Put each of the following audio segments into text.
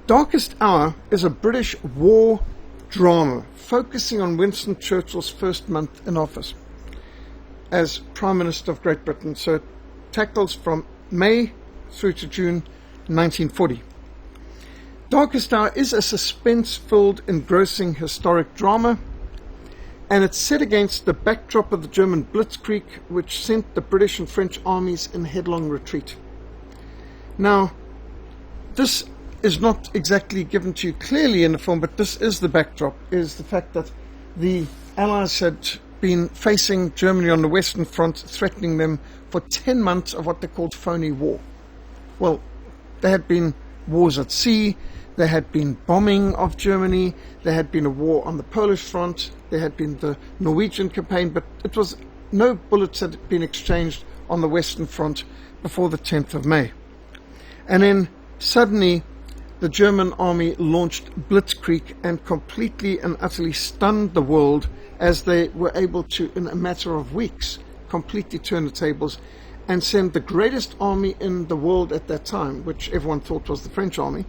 Darkest Hour is a British war drama focusing on Winston Churchill's first month in office as Prime Minister of Great Britain. So it tackles from May through to June 1940. Darkest Hour is a suspense-filled, engrossing historic drama, and it's set against the backdrop of the German Blitzkrieg, which sent the British and French armies in headlong retreat. Now, this is not exactly given to you clearly in the film, but this is the backdrop, is the fact that the Allies had been facing Germany on the Western Front, threatening them for 10 months of what they called phony war. Well, there had been wars at sea, there had been bombing of Germany, there had been a war on the Polish front, there had been the Norwegian campaign, but it was no bullets had been exchanged on the Western Front before the 10th of May. And then suddenly the German army launched Blitzkrieg and completely and utterly stunned the world, as they were able to, in a matter of weeks, completely turn the tables and send the greatest army in the world at that time, which everyone thought was the French army,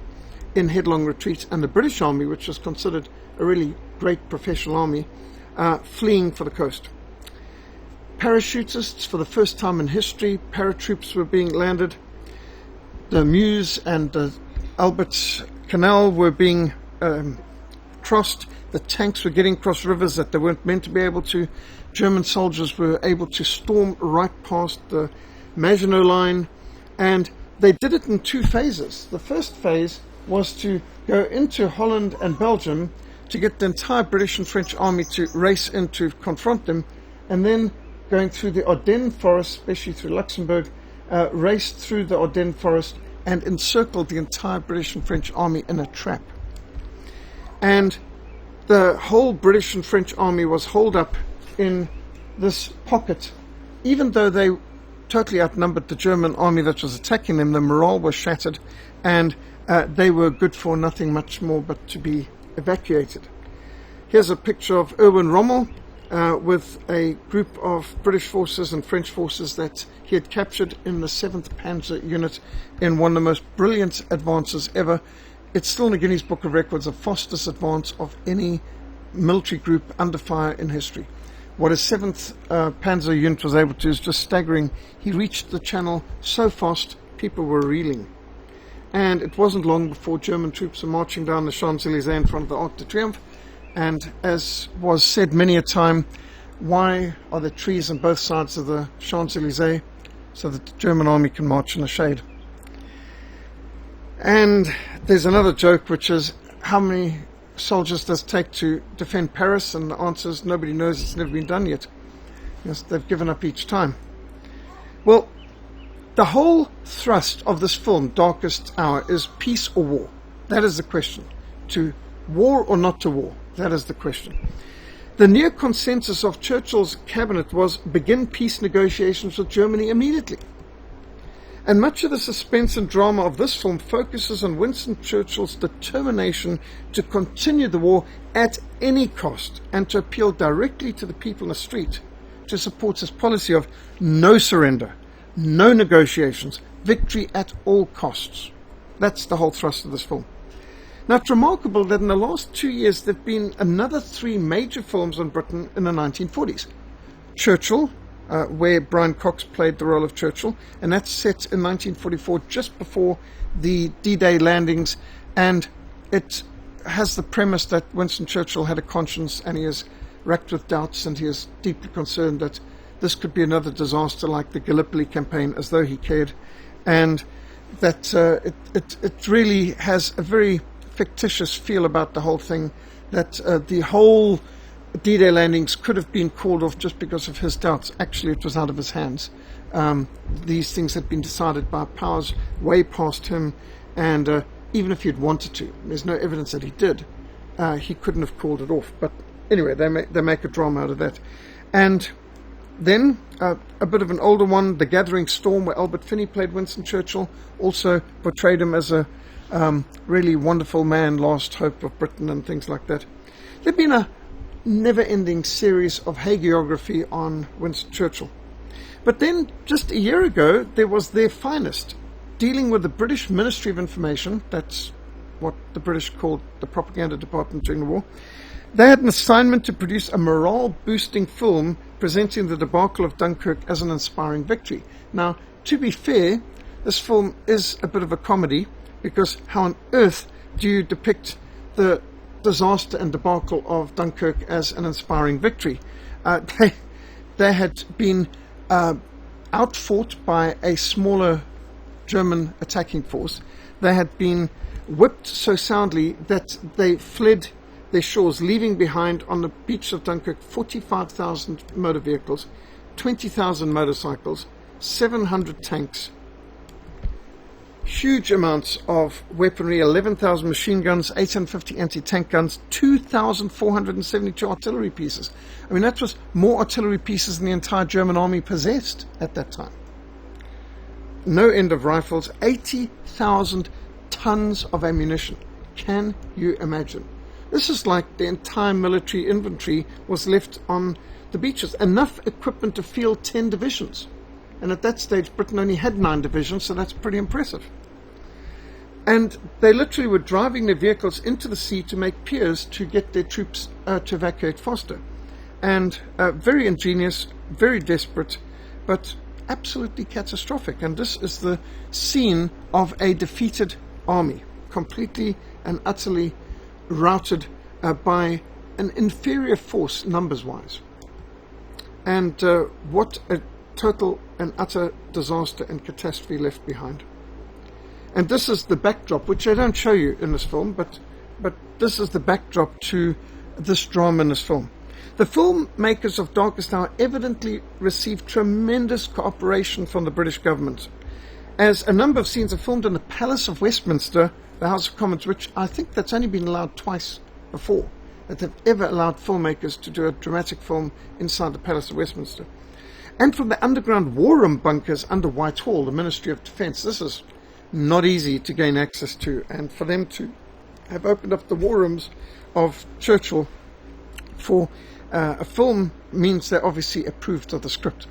in headlong retreat, and the British army, which was considered a really great professional army, fleeing for the coast. Parachutists, for the first time in history, paratroops were being landed. The Meuse and the Albert Canal were being crossed. The tanks were getting across rivers that they weren't meant to be able to. German soldiers were able to storm right past the Maginot Line, and they did it in two phases. The first phase was to go into Holland and Belgium to get the entire British and French army to race in to confront them, and then going through the Ardennes forest, especially through Luxembourg, raced through the Ardennes forest and encircled the entire British and French army in a trap. And the whole British and French army was holed up in this pocket. Even though they totally outnumbered the German army that was attacking them, the morale was shattered, and they were good for nothing much more but to be evacuated. Here's a picture of Erwin Rommel with a group of British forces and French forces that he had captured in the 7th Panzer Unit in one of the most brilliant advances ever. It's still in the Guinness Book of Records, the fastest advance of any military group under fire in history. What a 7th Panzer Unit was able to do is just staggering. He reached the channel so fast, people were reeling. And it wasn't long before German troops were marching down the Champs-Élysées in front of the Arc de Triomphe. And as was said many a time, why are there trees on both sides of the Champs-Élysées? So that the German army can march in the shade. And there's another joke, which is, how many soldiers does it take to defend Paris? And the answer is, nobody knows, it's never been done yet. Yes, they've given up each time. Well, the whole thrust of this film, Darkest Hour, is peace or war. That is the question. To war or not to war? That is the question. The near consensus of Churchill's cabinet was begin peace negotiations with Germany immediately. And much of the suspense and drama of this film focuses on Winston Churchill's determination to continue the war at any cost and to appeal directly to the people in the street to support his policy of no surrender, no negotiations, victory at all costs. That's the whole thrust of this film. Now, it's remarkable that in the last 2 years there have been another 3 major films on Britain in the 1940s. Churchill, where Brian Cox played the role of Churchill, and that's set in 1944, just before the D-Day landings, and it has the premise that Winston Churchill had a conscience and he is racked with doubts, and he is deeply concerned that this could be another disaster like the Gallipoli campaign, as though he cared, and that it really has a very fictitious feel about the whole thing, that the whole D-Day landings could have been called off just because of his doubts. Actually, it was out of his hands. These things had been decided by powers way past him, and even if he'd wanted to, there's no evidence that he did, he couldn't have called it off. But anyway, they make a drama out of that. And then a bit of an older one, The Gathering Storm, where Albert Finney played Winston Churchill, also portrayed him as a really wonderful man, last hope of Britain and things like that. There'd been a never-ending series of hagiography on Winston Churchill. But then, just a year ago, there was Their Finest, dealing with the British Ministry of Information, that's what the British called the propaganda department during the war. They had an assignment to produce a morale-boosting film presenting the debacle of Dunkirk as an inspiring victory. Now, to be fair, this film is a bit of a comedy, because how on earth do you depict the disaster and debacle of Dunkirk as an inspiring victory? They had been outfought by a smaller German attacking force. They had been whipped so soundly that they fled their shores, leaving behind on the beach of Dunkirk 45,000 motor vehicles, 20,000 motorcycles, 700 tanks, huge amounts of weaponry, 11,000 machine guns, 850 anti-tank guns, 2,472 artillery pieces. I mean, that was more artillery pieces than the entire German army possessed at that time. No end of rifles, 80,000 tons of ammunition. Can you imagine? This is like the entire military inventory was left on the beaches. Enough equipment to field 10 divisions. And at that stage, Britain only had 9 divisions, so that's pretty impressive. And they literally were driving their vehicles into the sea to make piers to get their troops to evacuate faster. And very ingenious, very desperate, but absolutely catastrophic. And this is the scene of a defeated army, completely and utterly routed by an inferior force numbers-wise. And what a total and utter disaster and catastrophe left behind. And this is the backdrop, which I don't show you in this film, but this is the backdrop to this drama in this film. The filmmakers of Darkest Hour evidently received tremendous cooperation from the British government, as a number of scenes are filmed in the Palace of Westminster, the House of Commons, which I think that's only been allowed twice before, that they've ever allowed filmmakers to do a dramatic film inside the Palace of Westminster. And from the underground war room bunkers under Whitehall, the Ministry of Defence. This is not easy to gain access to, and for them to have opened up the war rooms of Churchill for a film means they obviously approved of the script.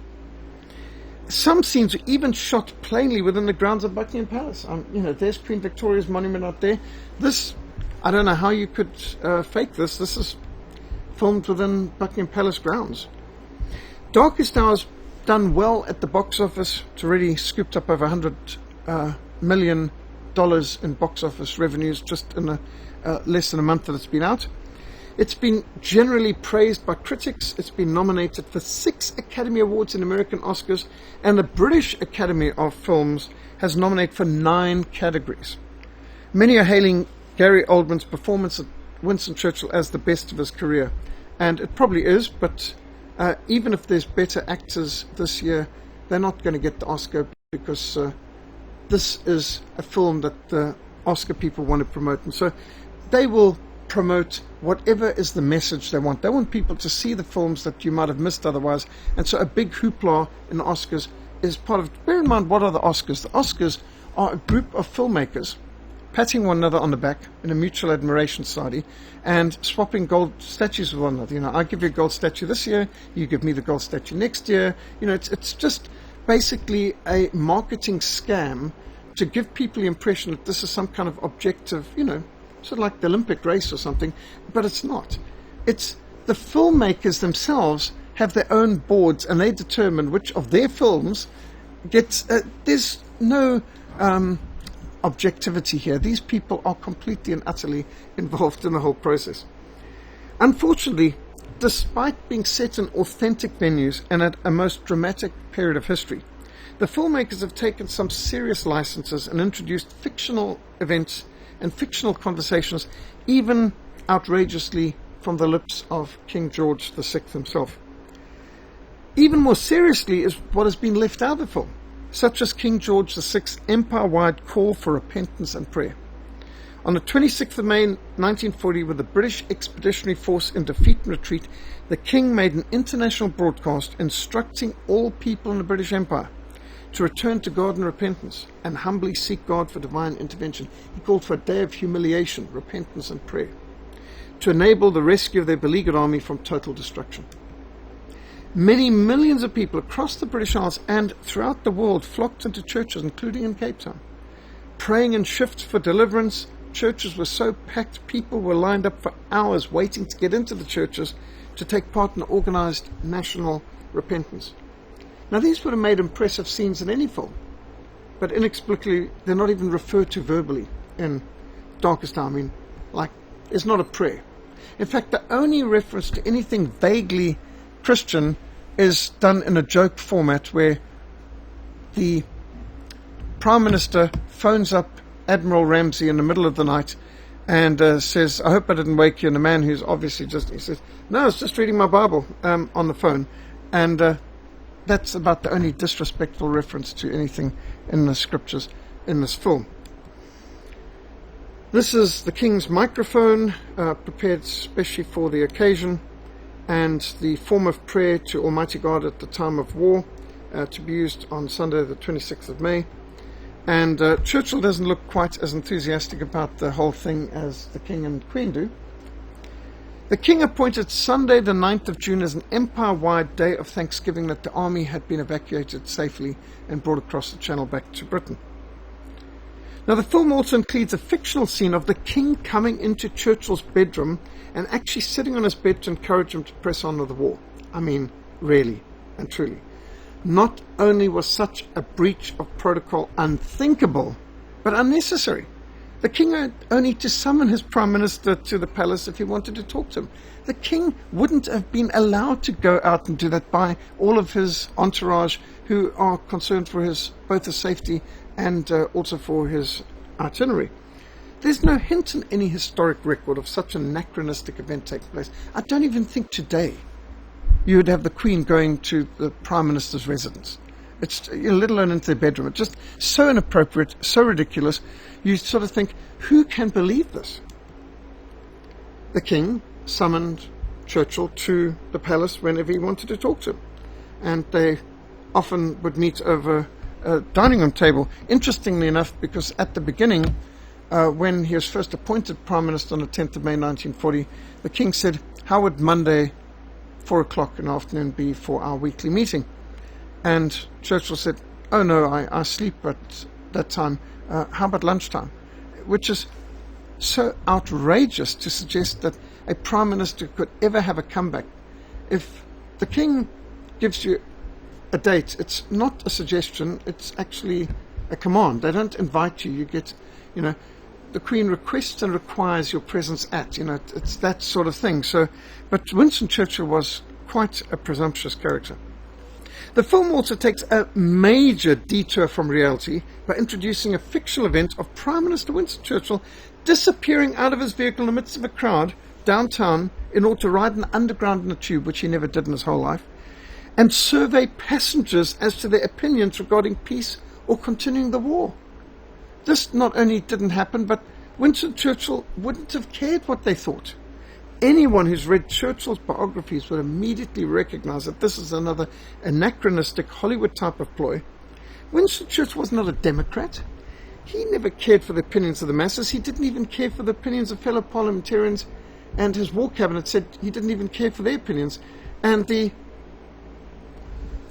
Some scenes were even shot plainly within the grounds of Buckingham Palace. There's Queen Victoria's monument out there. This, I don't know how you could fake this. This is filmed within Buckingham Palace grounds. Darkest Hour's done well at the box office. It's already scooped up over $100 million in box office revenues just in less than a month that it's been out. It's been generally praised by critics. It's been nominated for 6 Academy Awards in American Oscars, and the British Academy of Films has nominated for 9 categories. Many are hailing Gary Oldman's performance of Winston Churchill as the best of his career, and it probably is, but even if there's better actors this year, they're not going to get the Oscar, because this is a film that the Oscar people want to promote, and so they will promote whatever is the message they want. They want people to see the films that you might have missed otherwise, and so a big hoopla in the Oscars is part of it. Bear in mind, what are the Oscars? The Oscars are a group of filmmakers patting one another on the back in a mutual admiration society and swapping gold statues with one another. I give you a gold statue this year, you give me the gold statue next year. It's just basically a marketing scam to give people the impression that this is some kind of objective, sort of like the Olympic race or something, but it's not. It's the filmmakers themselves have their own boards, and they determine which of their films gets. There's no objectivity here. These people are completely and utterly involved in the whole process. Unfortunately, despite being set in authentic venues and at a most dramatic period of history, the filmmakers have taken some serious licenses and introduced fictional events and fictional conversations, even outrageously from the lips of King George VI himself. Even more seriously is what has been left out of the film, such as King George VI's empire-wide call for repentance and prayer. On the 26th of May 1940, with the British Expeditionary Force in defeat and retreat, the King made an international broadcast instructing all people in the British Empire to return to God in repentance and humbly seek God for divine intervention. He called for a day of humiliation, repentance and prayer, to enable the rescue of their beleaguered army from total destruction. Many millions of people across the British Isles and throughout the world flocked into churches, including in Cape Town, praying in shifts for deliverance, churches were so packed, people were lined up for hours waiting to get into the churches to take part in organized national repentance. Now, these would have made impressive scenes in any film, but inexplicably, they're not even referred to verbally in Darkest Hour. I mean, like, it's not a prayer. In fact, the only reference to anything vaguely Christian is done in a joke format where the Prime Minister phones up Admiral Ramsey in the middle of the night and says, "I hope I didn't wake you." And the man who's obviously he says, "No, I was just reading my Bible on the phone." And that's about the only disrespectful reference to anything in the scriptures in this film. This is the King's microphone, prepared specially for the occasion, and the form of prayer to Almighty God at the time of war, to be used on Sunday the 26th of May. And Churchill doesn't look quite as enthusiastic about the whole thing as the King and Queen do. The King appointed Sunday the 9th of June as an empire-wide day of thanksgiving that the army had been evacuated safely and brought across the Channel back to Britain. Now, the film also includes a fictional scene of the King coming into Churchill's bedroom and actually sitting on his bed to encourage him to press on with the war. I mean, really and truly. Not only was such a breach of protocol unthinkable, but unnecessary. The King had only to summon his Prime Minister to the palace if he wanted to talk to him. The King wouldn't have been allowed to go out and do that by all of his entourage, who are concerned for both his safety and also for his itinerary. There's no hint in any historic record of such an anachronistic event taking place. I don't even think today you would have the Queen going to the Prime Minister's residence. It's, let alone into their bedroom. It's just so inappropriate, so ridiculous. You sort of think, who can believe this? The King summoned Churchill to the palace whenever he wanted to talk to him. And they often would meet over a dining room table. Interestingly enough, because at the beginning, when he was first appointed Prime Minister on the 10th of May 1940, the King said, "How would Monday 4 o'clock in the afternoon be for our weekly meeting?" And Churchill said, "Oh no, I sleep at that time. How about lunchtime?" Which is so outrageous to suggest that a Prime Minister could ever have a comeback. If the King gives you a date, it's not a suggestion, it's actually a command. They don't invite you. You get, the Queen requests and requires your presence at, it's that sort of thing. So, but Winston Churchill was quite a presumptuous character. The film also takes a major detour from reality by introducing a fictional event of Prime Minister Winston Churchill disappearing out of his vehicle in the midst of a crowd downtown in order to ride an underground in a tube, which he never did in his whole life, and survey passengers as to their opinions regarding peace or continuing the war. This not only didn't happen, but Winston Churchill wouldn't have cared what they thought. Anyone who's read Churchill's biographies would immediately recognize that this is another anachronistic Hollywood type of ploy. Winston Churchill was not a Democrat. He never cared for the opinions of the masses. He didn't even care for the opinions of fellow parliamentarians, and his war cabinet said he didn't even care for their opinions. And the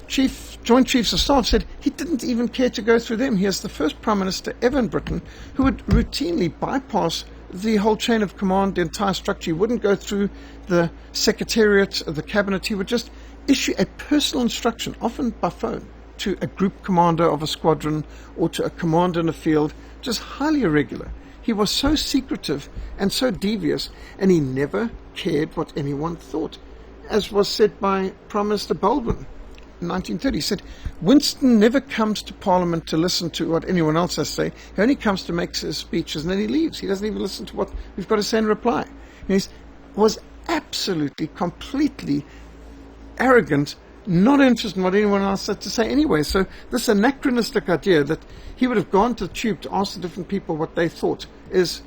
Joint Chiefs of Staff said he didn't even care to go through them. He is the first Prime Minister ever in Britain who would routinely bypass the whole chain of command, the entire structure. He wouldn't go through the Secretariat of the Cabinet. He would just issue a personal instruction, often by phone, to a group commander of a squadron or to a commander in a field, just highly irregular. He was so secretive and so devious, and he never cared what anyone thought. As was said by Prime Minister Baldwin in 1930, he said, "Winston never comes to Parliament to listen to what anyone else has to say. He only comes to make his speeches and then he leaves. He doesn't even listen to what we've got to say in reply." He was absolutely, completely arrogant, not interested in what anyone else had to say anyway. So this anachronistic idea that he would have gone to the tube to ask the different people what they thought is,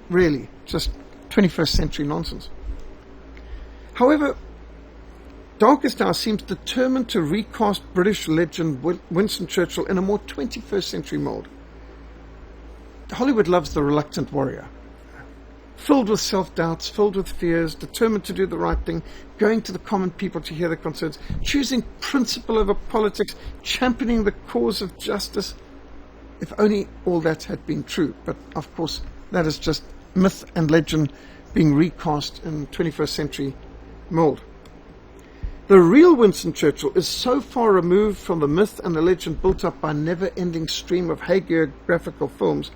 really just 21st century nonsense. However, Darkest Hour seems determined to recast British legend Winston Churchill in a more 21st century mold. Hollywood loves the reluctant warrior, filled with self-doubts, filled with fears, determined to do the right thing, going to the common people to hear their concerns, choosing principle over politics, championing the cause of justice. If only all that had been true, but of course That is just myth and legend being recast in 21st century mold. The real Winston Churchill is so far removed from the myth and the legend built up by a never-ending stream of hagiographical films,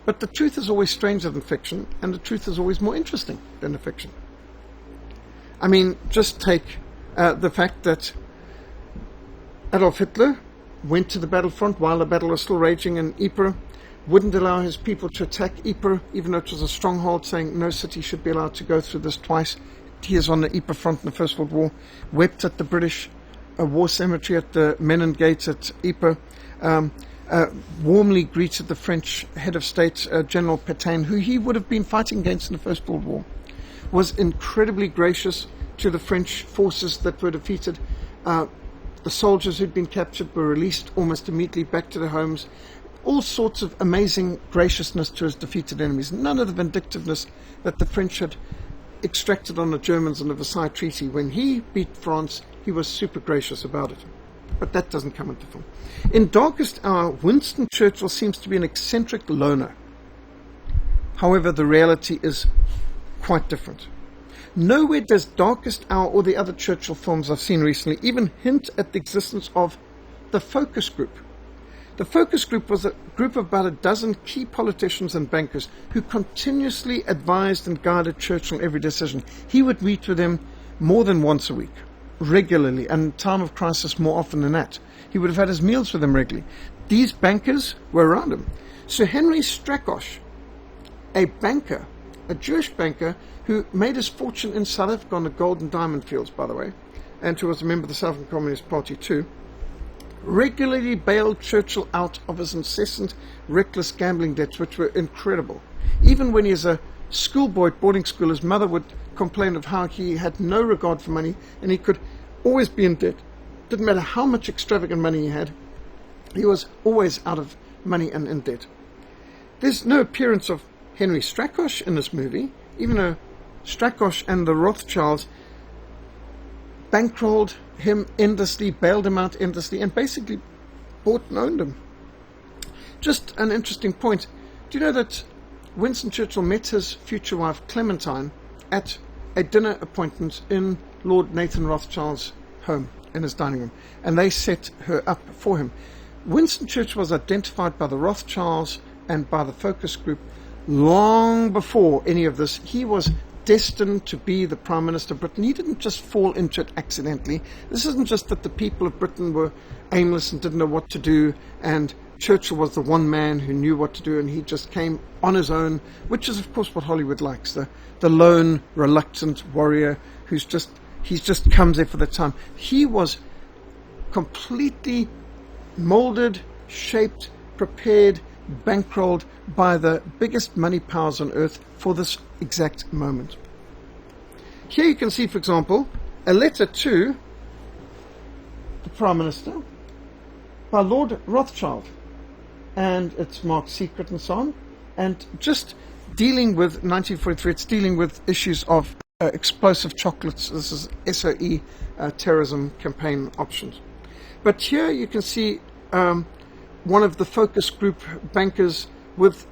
but the truth is always stranger than fiction, and the truth is always more interesting than the fiction. I mean, just take the fact that Adolf Hitler went to the battlefront while the battle was still raging in Ypres, wouldn't allow his people to attack Ypres, even though it was a stronghold, saying no city should be allowed to go through this twice. He is on the Ypres front in the First World War, wept at the British war cemetery at the Menin Gate at Ypres, warmly greeted the French head of state, General Pétain, who he would have been fighting against in the First World War, was incredibly gracious to the French forces that were defeated. The soldiers who'd been captured were released almost immediately back to their homes. All sorts of amazing graciousness to his defeated enemies. None of the vindictiveness that the French had extracted on the Germans in the Versailles Treaty. When he beat France, he was super gracious about it. But that doesn't come into film. In Darkest Hour, Winston Churchill seems to be an eccentric loner. However, the reality is quite different. Nowhere does Darkest Hour or the other Churchill films I've seen recently even hint at the existence of the focus group. The focus group was a group of about a dozen key politicians and bankers who continuously advised and guided Churchill in every decision. He would meet with them more than once a week, regularly, and in time of crisis more often than that. He would have had his meals with them regularly. These bankers were around him. Sir Henry Strakosch, a banker, a Jewish banker who made his fortune in South Africa on the gold and diamond fields, by the way, and who was a member of the South African Communist Party too, regularly bailed Churchill out of his incessant, reckless gambling debts, which were incredible. Even when he was a schoolboy at boarding school, his mother would complain of how he had no regard for money and he could always be in debt. Didn't matter how much extravagant money he had, he was always out of money and in debt. There's no appearance of Henry Strakosch in this movie, even though Strakosch and the Rothschilds bankrolled him endlessly, bailed him out endlessly, and basically bought and owned him. Just an interesting point. Do you know that Winston Churchill met his future wife Clementine at a dinner appointment in Lord Nathan Rothschild's home, in his dining room, and they set her up for him. Winston Churchill was identified by the Rothschilds and by the focus group long before any of this. He was destined to be the Prime Minister of Britain. He didn't just fall into it accidentally. This isn't just that the people of Britain were aimless and didn't know what to do, and Churchill was the one man who knew what to do, and he just came on his own, which is of course what Hollywood likes, the lone, reluctant warrior he just comes there for the time. He was completely molded, shaped, prepared, bankrolled by the biggest money powers on earth for this exact moment. Here you can see, for example, a letter to the Prime Minister by Lord Rothschild, and it's marked secret and so on, and just dealing with 1943, it's dealing with issues of explosive chocolates. This is SOE terrorism campaign options. But here you can see one of the focus group bankers with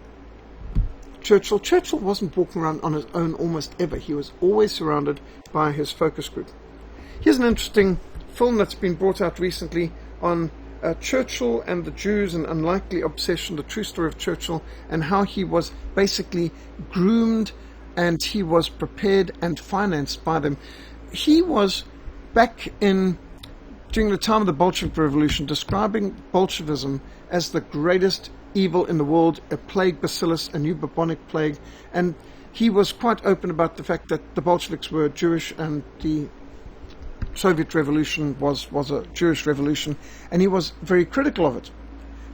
Churchill. Churchill wasn't walking around on his own almost ever. He was always surrounded by his focus group. Here's an interesting film that's been brought out recently on Churchill and the Jews, an unlikely obsession, the true story of Churchill, and how he was basically groomed and he was prepared and financed by them. He was back in during the time of the Bolshevik Revolution, describing Bolshevism as the greatest evil in the world, a plague bacillus, a new bubonic plague, and he was quite open about the fact that the Bolsheviks were Jewish and the Soviet Revolution was a Jewish revolution, and he was very critical of it.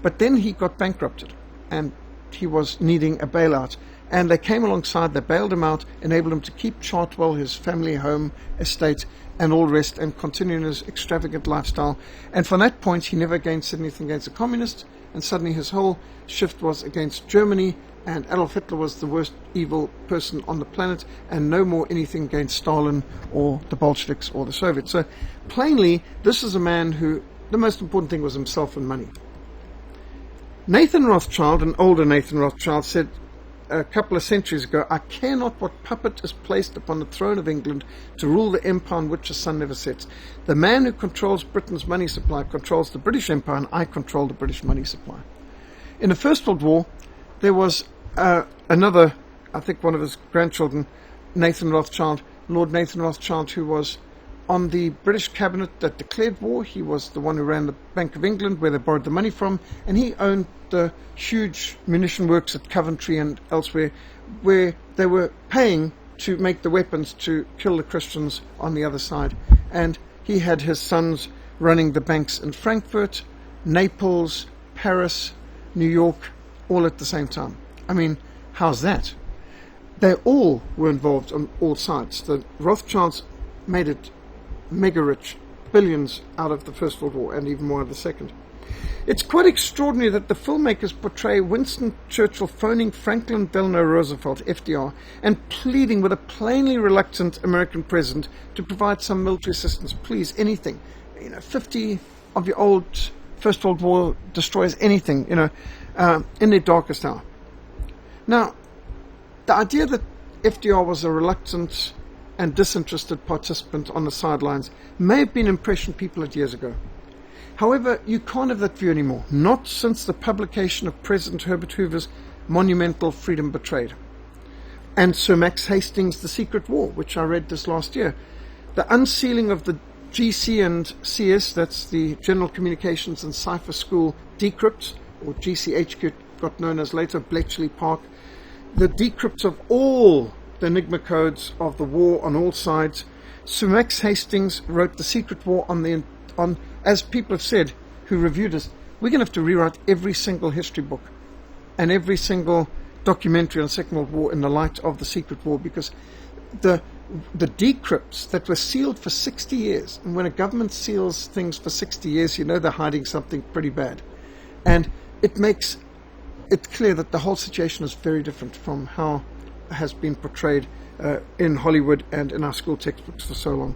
But then he got bankrupted, and he was needing a bailout, and they came alongside, they bailed him out, enabled him to keep Chartwell, his family home, estate, and all the rest, and continue in his extravagant lifestyle. And from that point, he never again said anything against the communists, and suddenly his whole shift was against Germany, and Adolf Hitler was the worst evil person on the planet, and no more anything against Stalin or the Bolsheviks or the Soviets. So plainly, this is a man who, the most important thing was himself and money. Nathan Rothschild, an older Nathan Rothschild, said, a couple of centuries ago, I care not what puppet is placed upon the throne of England to rule the empire on which the sun never sets. The man who controls Britain's money supply controls the British Empire, and I control the British money supply. In the First World War, there was another, I think one of his grandchildren, Nathan Rothschild, Lord Nathan Rothschild, who was on the British cabinet that declared war. He was the one who ran the Bank of England, where they borrowed the money from, and he owned the huge munition works at Coventry and elsewhere, where they were paying to make the weapons to kill the Christians on the other side. And he had his sons running the banks in Frankfurt, Naples, Paris, New York, all at the same time. I mean, how's that? They all were involved on all sides. The Rothschilds made it mega rich, billions out of the First World War and even more of the Second. It's quite extraordinary that the filmmakers portray Winston Churchill phoning Franklin Delano Roosevelt, FDR, and pleading with a plainly reluctant American president to provide some military assistance. Please, anything. 50 of your old First World War destroyers, anything, in their darkest hour. Now, the idea that FDR was a reluctant and disinterested participant on the sidelines may have been an impression people had years ago. However, you can't have that view anymore, not since the publication of President Herbert Hoover's monumental Freedom Betrayed, and Sir Max Hastings' The Secret War, which I read this last year. The unsealing of the GC and CS, that's the General Communications and Cipher School decrypts, or GCHQ it got known as later, Bletchley Park, the decrypts of all the Enigma codes of the war on all sides. Sir Max Hastings wrote The Secret War on, as people have said who reviewed us, we're going to have to rewrite every single history book and every single documentary on the Second World War in the light of The Secret War, because the decrypts that were sealed for 60 years, and when a government seals things for 60 years, they're hiding something pretty bad. And it makes it clear that the whole situation is very different from how has been portrayed in Hollywood and in our school textbooks for so long.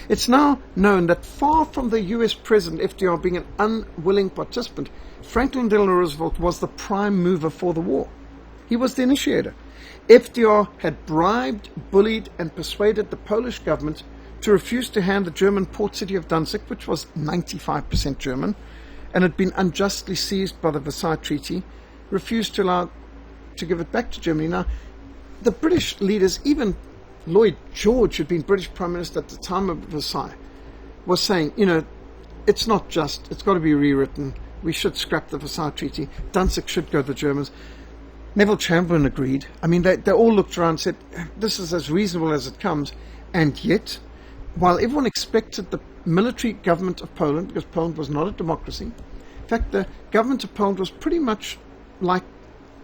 It's now known that far from the US President FDR being an unwilling participant, Franklin Delano Roosevelt was the prime mover for the war. He was the initiator. FDR had bribed, bullied, and persuaded the Polish government to refuse to hand the German port city of Danzig, which was 95% German, and had been unjustly seized by the Versailles Treaty, refused to allow to give it back to Germany. Now, the British leaders, even Lloyd George, who'd been British Prime Minister at the time of Versailles, was saying, it's not just, it's got to be rewritten, we should scrap the Versailles Treaty, Danzig should go to the Germans. Neville Chamberlain agreed. I mean, they all looked around and said, this is as reasonable as it comes. And yet, while everyone expected the military government of Poland, because Poland was not a democracy, in fact, the government of Poland was pretty much like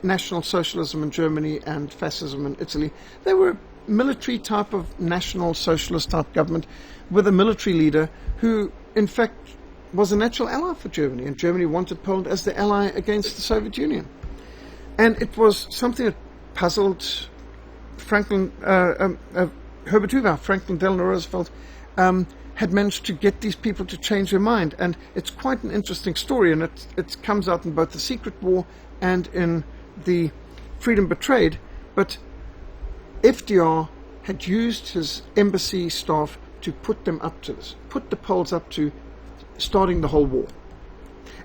National Socialism in Germany and fascism in Italy. They were a military type of National Socialist type government with a military leader who, in fact, was a natural ally for Germany, and Germany wanted Poland as the ally against the Soviet Union. And it was something that puzzled Herbert Hoover. Franklin Delano Roosevelt had managed to get these people to change their mind, and it's quite an interesting story, and it comes out in both The Secret War and in The Freedom Betrayed. But FDR had used his embassy staff to put them up to this, put the Poles up to starting the whole war.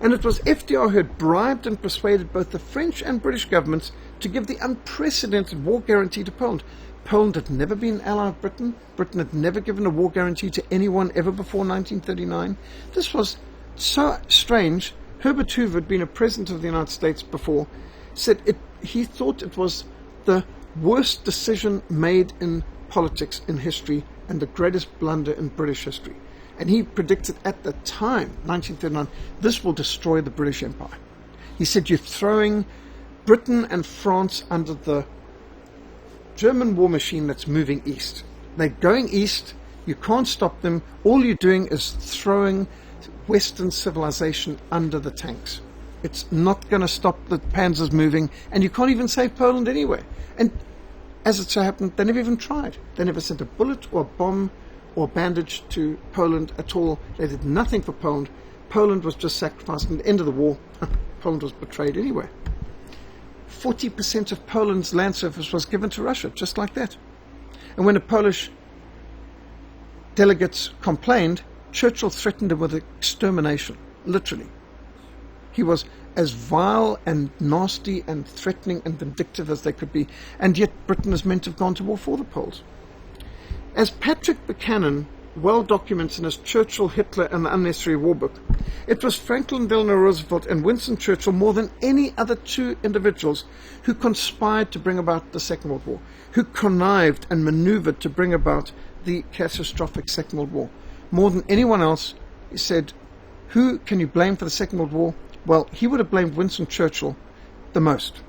And it was FDR who had bribed and persuaded both the French and British governments to give the unprecedented war guarantee to Poland. Poland had never been an ally of Britain. Britain had never given a war guarantee to anyone ever before 1939. This was so strange. Herbert Hoover had been a president of the United States before, said he thought it was the worst decision made in politics in history and the greatest blunder in British history. And he predicted at the time, 1939, this will destroy the British Empire. He said, you're throwing Britain and France under the German war machine that's moving east. They're going east. You can't stop them. All you're doing is throwing Western civilization under the tanks. It's not going to stop the panzers moving, and you can't even save Poland anyway. And as it so happened, they never even tried. They never sent a bullet or a bomb or bandage to Poland at all. They did nothing for Poland. Poland was just sacrificed. At the end of the war, Poland was betrayed anyway. 40% of Poland's land surface was given to Russia, just like that. And when the Polish delegates complained, Churchill threatened them with extermination, literally. He was as vile and nasty and threatening and vindictive as they could be, and yet Britain is meant to have gone to war for the Poles. As Patrick Buchanan well documents in his Churchill, Hitler and the Unnecessary War book, it was Franklin Delano Roosevelt and Winston Churchill more than any other two individuals who conspired to bring about the Second World War, who connived and maneuvered to bring about the catastrophic Second World War. More than anyone else, he said, who can you blame for the Second World War? Well, he would have blamed Winston Churchill the most.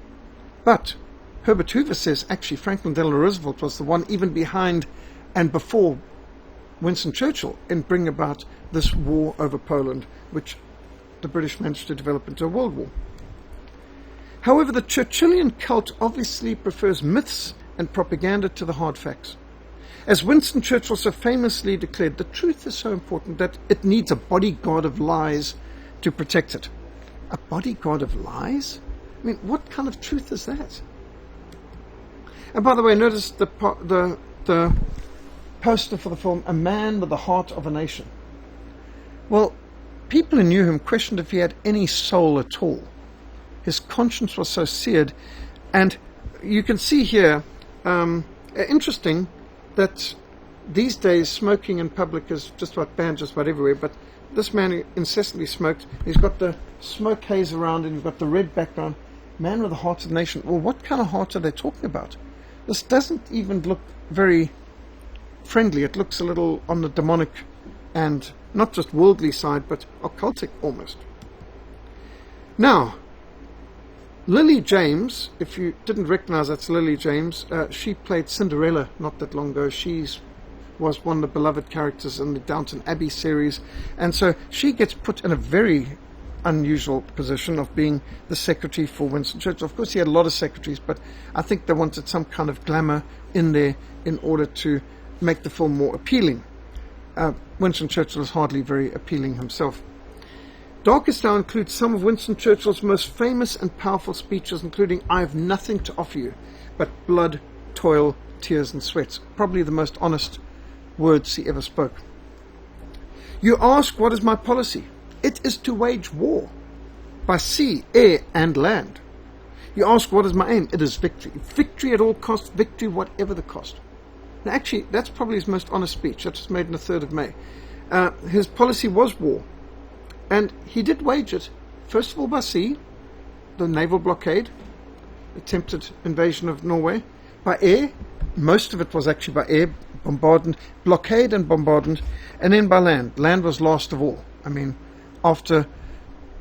But Herbert Hoover says actually Franklin Delano Roosevelt was the one even behind and before Winston Churchill in bringing about this war over Poland, which the British managed to develop into a world war. However, the Churchillian cult obviously prefers myths and propaganda to the hard facts. As Winston Churchill so famously declared, the truth is so important that it needs a bodyguard of lies to protect it. A bodyguard of lies? I mean, what kind of truth is that? And by the way, notice the poster for the film, A Man with the Heart of a Nation. Well, people who knew him questioned if he had any soul at all. His conscience was so seared, and you can see here, interesting that these days smoking in public is just about banned just about everywhere, but this man incessantly smoked. He's got the smoke haze around and you've got the red background. Man with the heart of the nation. Well, what kind of heart are they talking about? This doesn't even look very friendly. It looks a little on the demonic and not just worldly side, but occultic almost. Now, Lily James, if you didn't recognize that's Lily James, she played Cinderella not that long ago. She was one of the beloved characters in the Downton Abbey series, and so she gets put in a very unusual position of being the secretary for Winston Churchill. Of course, he had a lot of secretaries, but I think they wanted some kind of glamour in there in order to make the film more appealing. Winston Churchill is hardly very appealing himself. Darkest Hour includes some of Winston Churchill's most famous and powerful speeches, including I have nothing to offer you but blood, toil, tears and sweats. Probably the most honest words he ever spoke. You ask, what is my policy? It is to wage war by sea, air and land. You ask, what is my aim? It is victory. Victory at all costs, victory whatever the cost. Now, actually, that's probably his most honest speech. That was made on the 3rd of May. His policy was war. And he did wage it, first of all by sea, the naval blockade, attempted invasion of Norway. By air, most of it was actually by air, bombardment, blockade and bombardment, and then by land. Land was last of all. I mean, after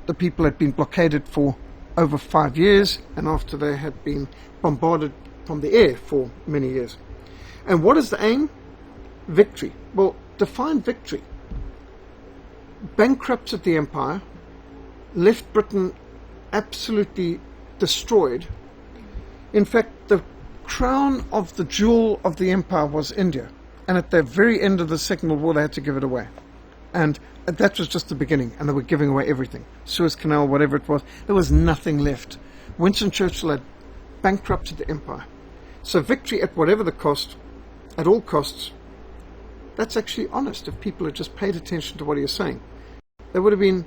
the people had been blockaded for over 5 years, and after they had been bombarded from the air for many years. And what is the aim? Victory. Well, define victory. Bankrupted the empire, left Britain absolutely destroyed. In fact, the crown of the jewel of the empire was India. And at the very end of the Second World War, they had to give it away. And that was just the beginning, and they were giving away everything. Suez Canal, whatever it was, there was nothing left. Winston Churchill had bankrupted the empire. So victory at whatever the cost, at all costs, that's actually honest if people had just paid attention to what he was saying. They would have been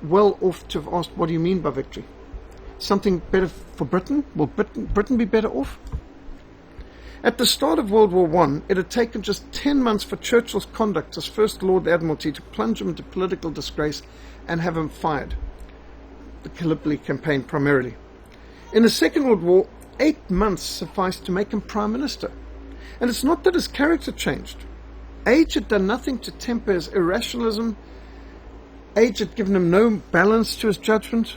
well off to have asked, what do you mean by victory? Something better for Britain? Will Britain be better off? At the start of World War I, it had taken just 10 months for Churchill's conduct as First Lord of the Admiralty to plunge him into political disgrace and have him fired. The Gallipoli campaign primarily. In the Second World War, 8 months sufficed to make him Prime Minister. And it's not that his character changed. Age had done nothing to temper his irrationalism. Age had given him no balance to his judgment.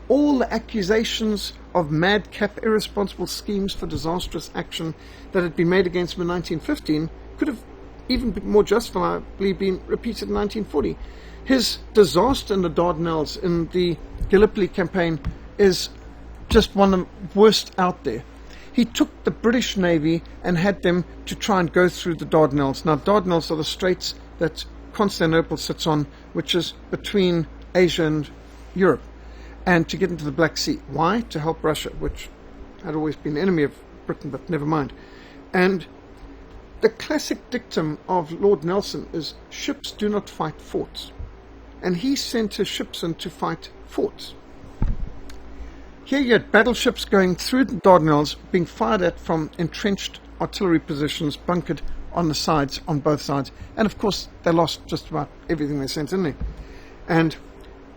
All the accusations of madcap, irresponsible schemes for disastrous action that had been made against him in 1915 could have even more justifiably been repeated in 1940. His disaster in the Dardanelles in the Gallipoli campaign is just one of the worst out there. He took the British Navy and had them to try and go through the Dardanelles. Now, Dardanelles are the straits that Constantinople sits on, which is between Asia and Europe, and to get into the Black Sea. Why? To help Russia, which had always been an enemy of Britain, but never mind. And the classic dictum of Lord Nelson is ships do not fight forts. And he sent his ships in to fight forts. Here you had battleships going through the Dardanelles, being fired at from entrenched artillery positions bunkered on the sides, on both sides. And of course, they lost just about everything they sent in there. And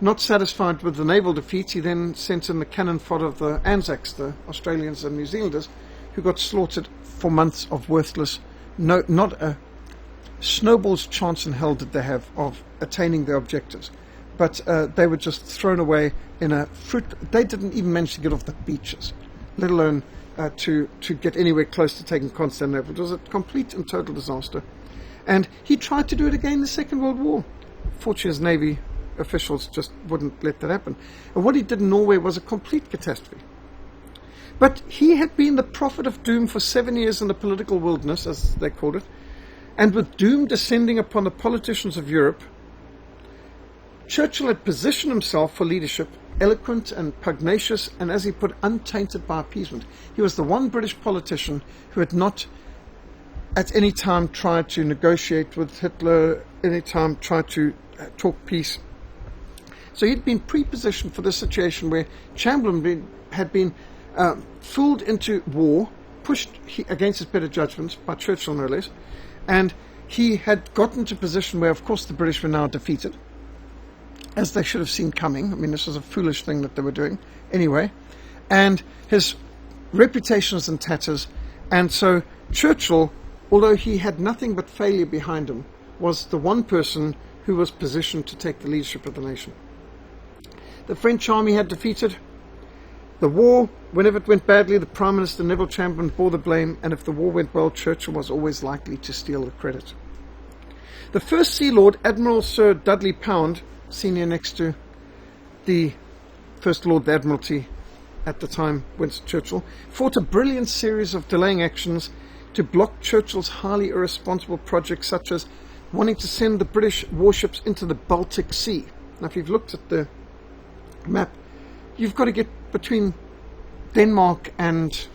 not satisfied with the naval defeat, he then sent in the cannon fodder of the Anzacs, the Australians and New Zealanders, who got slaughtered for months of worthless, not a snowball's chance in hell did they have of attaining their objectives. But they were just thrown away in a fruit. They didn't even manage to get off the beaches, let alone to get anywhere close to taking Constantinople. It was a complete and total disaster. And he tried to do it again in the Second World War. Fortunately, his Navy officials just wouldn't let that happen. And what he did in Norway was a complete catastrophe. But he had been the prophet of doom for 7 years in the political wilderness, as they called it. And with doom descending upon the politicians of Europe, Churchill had positioned himself for leadership, eloquent and pugnacious, and as he put, untainted by appeasement. He was the one British politician who had not at any time tried to negotiate with Hitler, any time tried to talk peace. So he'd been pre-positioned for this situation where Chamberlain had been fooled into war, pushed against his better judgments by Churchill no less, and he had gotten to a position where, of course, the British were now defeated, as they should have seen coming. I mean, this was a foolish thing that they were doing anyway. And his reputation was in tatters. And so Churchill, although he had nothing but failure behind him, was the one person who was positioned to take the leadership of the nation. The French army had defeated the war. Whenever it went badly, the Prime Minister Neville Chamberlain bore the blame. And if the war went well, Churchill was always likely to steal the credit. The First Sea Lord, Admiral Sir Dudley Pound, senior next to the First Lord of the Admiralty at the time, Winston Churchill, fought a brilliant series of delaying actions to block Churchill's highly irresponsible projects, such as wanting to send the British warships into the Baltic Sea. Now, if you've looked at the map, you've got to get between Denmark and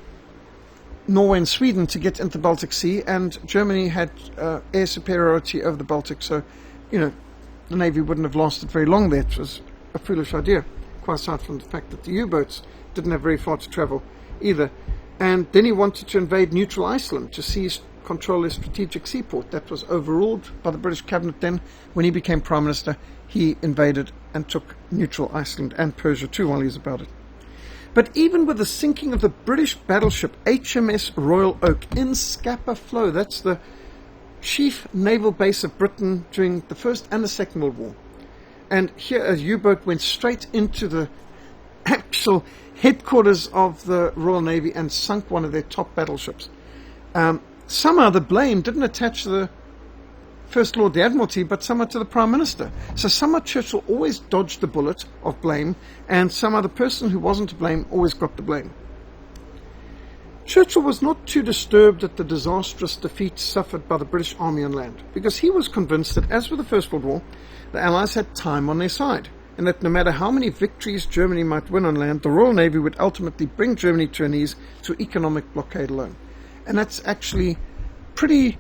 Norway and Sweden to get into the Baltic Sea, and Germany had air superiority over the Baltic, so, you know, the Navy wouldn't have lasted very long there. It was a foolish idea, quite aside from the fact that the U-boats didn't have very far to travel either. And then he wanted to invade neutral Iceland to seize control their strategic seaport. That was overruled by the British cabinet then. When he became Prime Minister, he invaded and took neutral Iceland and Persia too while he was about it. But even with the sinking of the British battleship HMS Royal Oak in Scapa Flow, that's the chief naval base of Britain during the First and the Second World War. And here a U-boat went straight into the actual headquarters of the Royal Navy and sunk one of their top battleships. Somehow the blame didn't attach to the First Lord of the Admiralty, but somehow to the Prime Minister. So somehow Churchill always dodged the bullet of blame, and somehow the person who wasn't to blame always got the blame. Churchill was not too disturbed at the disastrous defeat suffered by the British Army on land, because he was convinced that, as with the First World War, the Allies had time on their side, and that no matter how many victories Germany might win on land, the Royal Navy would ultimately bring Germany to her knees through economic blockade alone. And that's actually pretty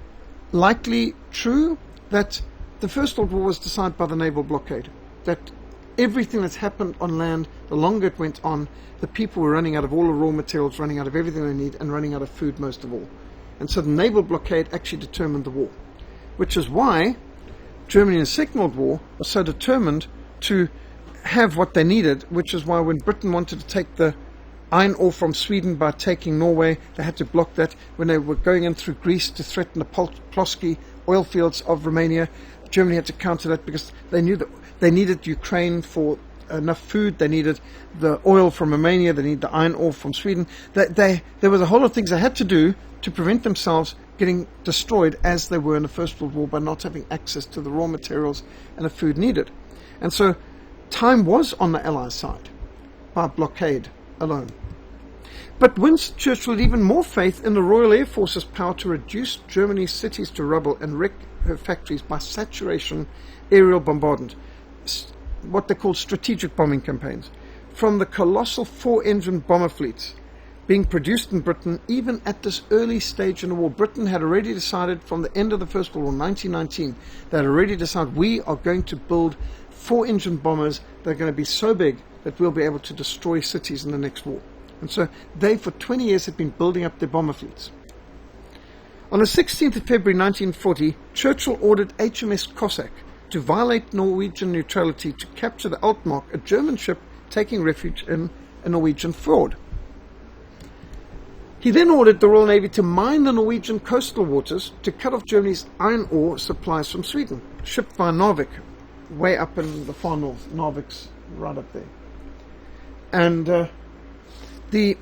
likely true, that the First World War was decided by the naval blockade, that everything that's happened on land, the longer it went on, the people were running out of all the raw materials, running out of everything they need, and running out of food most of all. And so the naval blockade actually determined the war, which is why Germany in the Second World War was so determined to have what they needed, which is why when Britain wanted to take the iron ore from Sweden by taking Norway, they had to block that. When they were going in through Greece to threaten the Ploski oil fields of Romania, Germany had to counter that because they knew that they needed Ukraine for enough food, they needed the oil from Romania, they needed the iron ore from Sweden. There was a whole lot of things they had to do to prevent themselves getting destroyed as they were in the First World War by not having access to the raw materials and the food needed. And so time was on the Allies' side by blockade alone. But Winston Churchill had even more faith in the Royal Air Force's power to reduce Germany's cities to rubble and wreck her factories by saturation aerial bombardment, what they call strategic bombing campaigns, from the colossal 4-engine bomber fleets being produced in Britain even at this early stage in the war. Britain had already decided from the end of the First World War, 1919, they had already decided we are going to build 4-engine bombers that are going to be so big that we'll be able to destroy cities in the next war. And so they, for 20 years, had been building up their bomber fleets. On the 16th of February 1940, Churchill ordered HMS Cossack to violate Norwegian neutrality to capture the Altmark, a German ship taking refuge in a Norwegian fjord. He then ordered the Royal Navy to mine the Norwegian coastal waters to cut off Germany's iron ore supplies from Sweden, shipped via Narvik, way up in the far north. Narvik's right up there. And the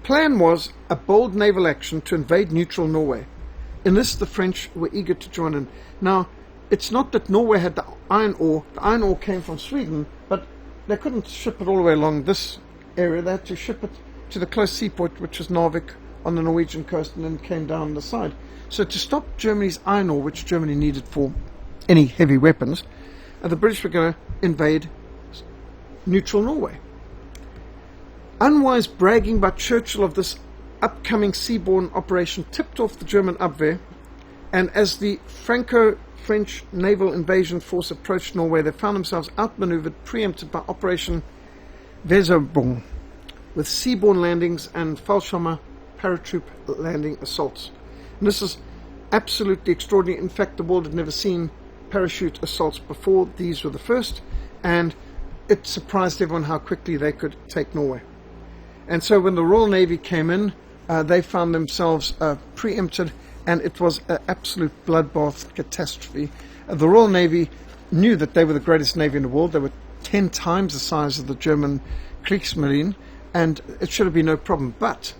plan was a bold naval action to invade neutral Norway. In this, the French were eager to join in. Now, it's not that Norway had the iron ore. The iron ore came from Sweden, but they couldn't ship it all the way along this area. They had to ship it to the close seaport, which was Narvik on the Norwegian coast, and then came down the side. So to stop Germany's iron ore, which Germany needed for any heavy weapons, the British were going to invade neutral Norway. Unwise bragging by Churchill of this upcoming seaborne operation tipped off the German Abwehr, and as the Franco-French naval invasion force approached Norway, they found themselves outmaneuvered, preempted by Operation Weserübung, with seaborne landings and Fallschirmer paratroop landing assaults. And this is absolutely extraordinary. In fact, the world had never seen parachute assaults before. These were the first, and it surprised everyone how quickly they could take Norway. And so when the Royal Navy came in, they found themselves preempted, and it was an absolute bloodbath catastrophe. The Royal Navy knew that they were the greatest navy in the world. They were 10 times the size of the German Kriegsmarine, and it should have been no problem. But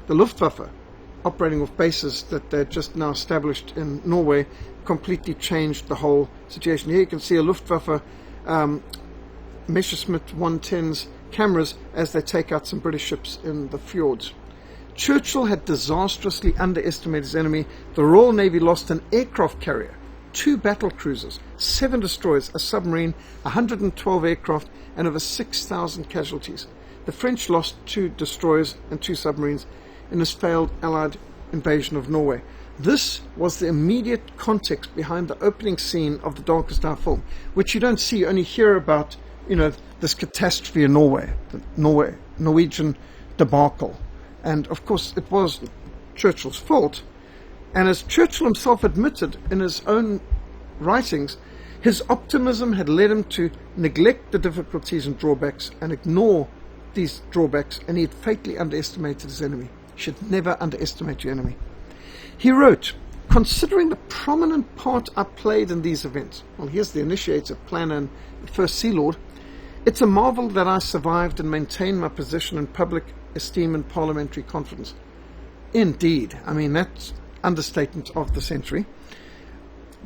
the Luftwaffe, operating off bases that they'd just now established in Norway, completely changed the whole situation. Here you can see a Luftwaffe Messerschmitt 110's cameras as they take out some British ships in the fjords. Churchill had disastrously underestimated his enemy. The Royal Navy lost an aircraft carrier, 2 battle cruisers, 7 destroyers, a submarine, 112 aircraft, and over 6,000 casualties. The French lost 2 destroyers and 2 submarines in this failed Allied invasion of Norway. This was the immediate context behind the opening scene of The Darkest Hour film, which you don't see, you only hear about, this catastrophe in Norway, the Norwegian debacle. And of course, it was Churchill's fault. And as Churchill himself admitted in his own writings, his optimism had led him to neglect the difficulties and drawbacks and ignore these drawbacks, and he had fatally underestimated his enemy. You should never underestimate your enemy. He wrote, considering the prominent part I played in these events, well, here's the initiator, planner, and first Sea Lord, it's a marvel that I survived and maintained my position in public esteem and parliamentary confidence. Indeed, I mean, that's understatement of the century.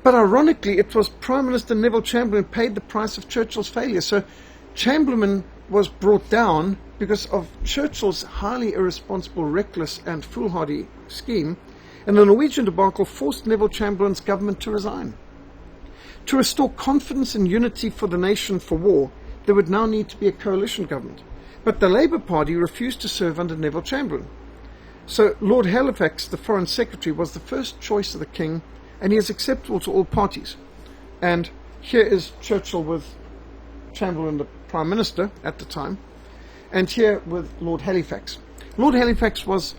But ironically, it was Prime Minister Neville Chamberlain who paid the price of Churchill's failure. So Chamberlain was brought down because of Churchill's highly irresponsible, reckless, and foolhardy scheme, and the Norwegian debacle forced Neville Chamberlain's government to resign. To restore confidence and unity for the nation for war, there would now need to be a coalition government. But the Labour Party refused to serve under Neville Chamberlain. So Lord Halifax, the Foreign Secretary, was the first choice of the King, and he is acceptable to all parties. And here is Churchill with Chamberlain, the Prime Minister at the time, and here with Lord Halifax. Lord Halifax was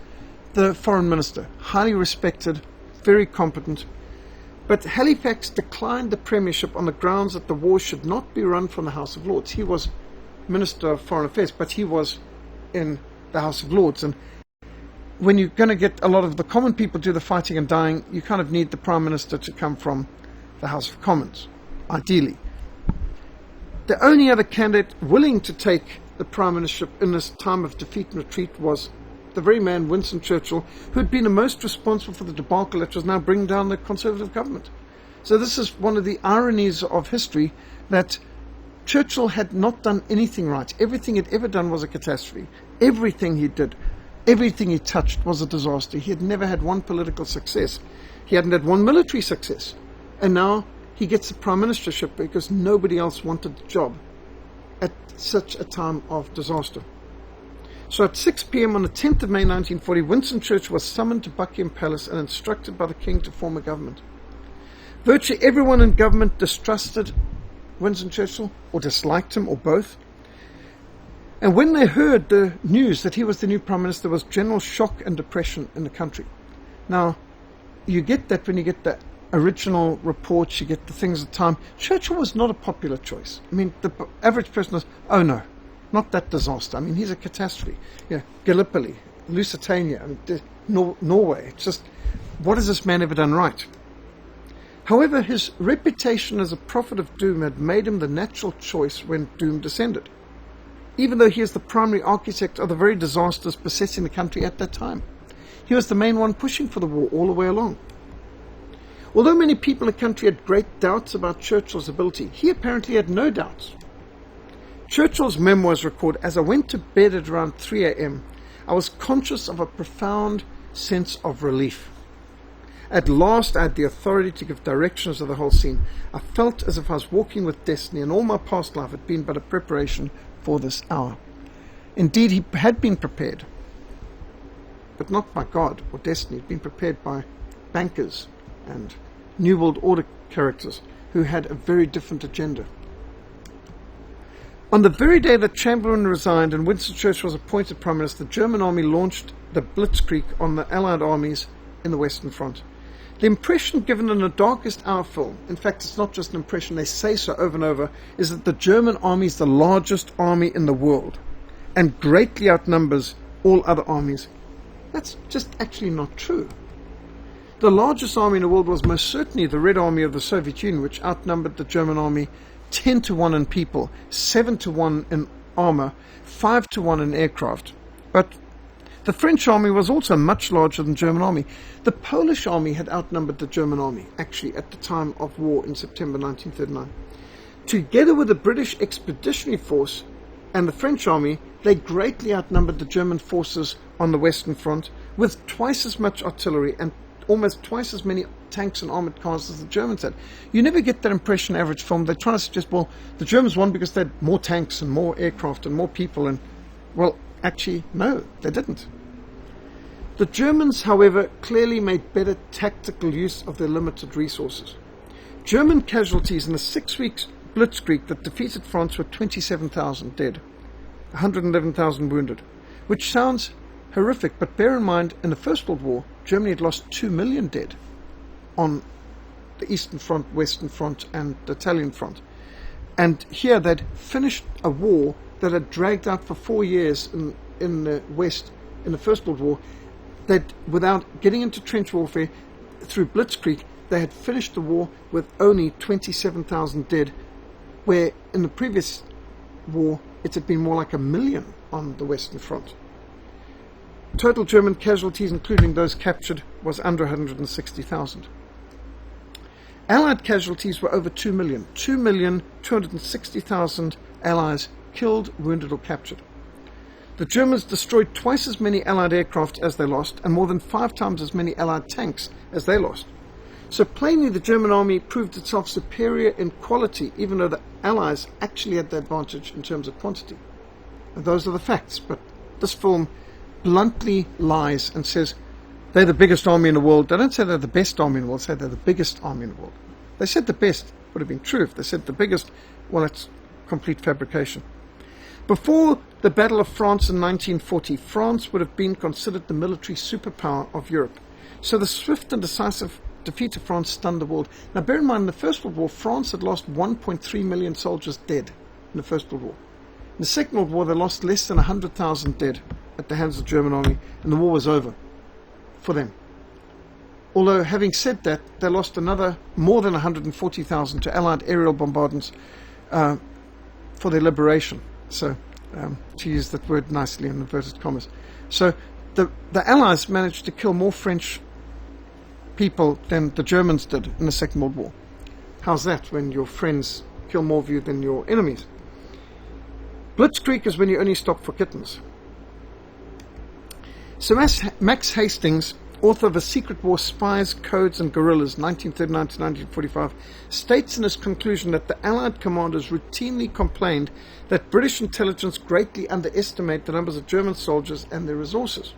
the Foreign Minister, highly respected, very competent, but Halifax declined the premiership on the grounds that the war should not be run from the House of Lords. He was Minister of Foreign Affairs, but he was in the House of Lords, and when you're going to get a lot of the common people do the fighting and dying, you kind of need the Prime Minister to come from the House of Commons, ideally. The only other candidate willing to take the Prime Ministership in this time of defeat and retreat was the very man, Winston Churchill, who had been the most responsible for the debacle that was now bringing down the Conservative government. So this is one of the ironies of history, that Churchill had not done anything right. Everything he'd ever done was a catastrophe. Everything he did, everything he touched was a disaster. He had never had one political success. He hadn't had one military success. And now he gets the Prime Ministership because nobody else wanted the job at such a time of disaster. So at 6 p.m. on the 10th of May 1940, Winston Churchill was summoned to Buckingham Palace and instructed by the King to form a government. Virtually everyone in government distrusted Winston Churchill, or disliked him, or both. And when they heard the news that he was the new Prime Minister, there was general shock and depression in the country. Now, you get that when you get the original reports, you get the things at the time. Churchill was not a popular choice. I mean, the average person was, oh no, not that disaster. I mean, he's a catastrophe. Yeah, Gallipoli, Lusitania, Norway. It's just, what has this man ever done right? However, his reputation as a prophet of doom had made him the natural choice when doom descended, even though he is the primary architect of the very disasters besetting the country at that time. He was the main one pushing for the war all the way along. Although many people in the country had great doubts about Churchill's ability, he apparently had no doubts. Churchill's memoirs record, as I went to bed at around 3 a.m., I was conscious of a profound sense of relief. At last I had the authority to give directions of the whole scene. I felt as if I was walking with destiny, and all my past life had been but a preparation for this hour. Indeed, he had been prepared, but not by God or destiny. He had been prepared by bankers and New World Order characters who had a very different agenda. On the very day that Chamberlain resigned and Winston Churchill was appointed Prime Minister, the German army launched the Blitzkrieg on the Allied armies in the Western Front. The impression given in the Darkest Hour film, in fact it's not just an impression, they say so over and over, is that the German army is the largest army in the world and greatly outnumbers all other armies. That's just actually not true. The largest army in the world was most certainly the Red Army of the Soviet Union, which outnumbered the German army 10 to 1 in people, 7 to 1 in armor, 5 to 1 in aircraft. But the French army was also much larger than the German army. The Polish army had outnumbered the German army, actually, at the time of war in September 1939. Together with the British Expeditionary Force and the French army, they greatly outnumbered the German forces on the Western Front, with twice as much artillery and almost twice as many tanks and armored cars as the Germans had. You never get that impression in average film. They try to suggest, well, the Germans won because they had more tanks and more aircraft and more people, and, well, actually, no, they didn't. The Germans, however, clearly made better tactical use of their limited resources. German casualties in the 6 weeks blitzkrieg that defeated France were 27,000 dead, 111,000 wounded, which sounds horrific, but bear in mind, in the First World War, Germany had lost 2 million dead on the Eastern Front, Western Front, and the Italian Front. And here they'd finished a war that had dragged out for 4 years in the West in the First World War. That without getting into trench warfare through blitzkrieg, they had finished the war with only 27,000 dead, where in the previous war it had been more like 1 million on the Western Front. Total German casualties, including those captured, was under 160,000. Allied casualties were over 2 million. 2,260,000 Allies killed, wounded or captured. The Germans destroyed twice as many Allied aircraft as they lost, and more than 5 times as many Allied tanks as they lost. So plainly the German army proved itself superior in quality, even though the Allies actually had the advantage in terms of quantity. And those are the facts, but this film bluntly lies and says they're the biggest army in the world. They don't say they're the best army in the world, they say they're the biggest army in the world. They said the best would have been true. If they said the biggest, well, it's complete fabrication. Before the Battle of France in 1940, France would have been considered the military superpower of Europe. So the swift and decisive defeat of France stunned the world. Now bear in mind, in the First World War, France had lost 1.3 million soldiers dead in the First World War. In the Second World War, they lost less than 100,000 dead at the hands of the German army, and the war was over for them. Although, having said that, they lost another more than 140,000 to Allied aerial bombardments for their liberation. So, to use that word nicely in inverted commas. So, the Allies managed to kill more French people than the Germans did in the Second World War. How's that when your friends kill more of you than your enemies? Blitzkrieg is when you only stop for kittens. So Max Hastings author of A Secret War, Spies, Codes and Guerrillas, 1939 to 1945, states in his conclusion that the Allied commanders routinely complained that British intelligence greatly underestimated the numbers of German soldiers and their resources.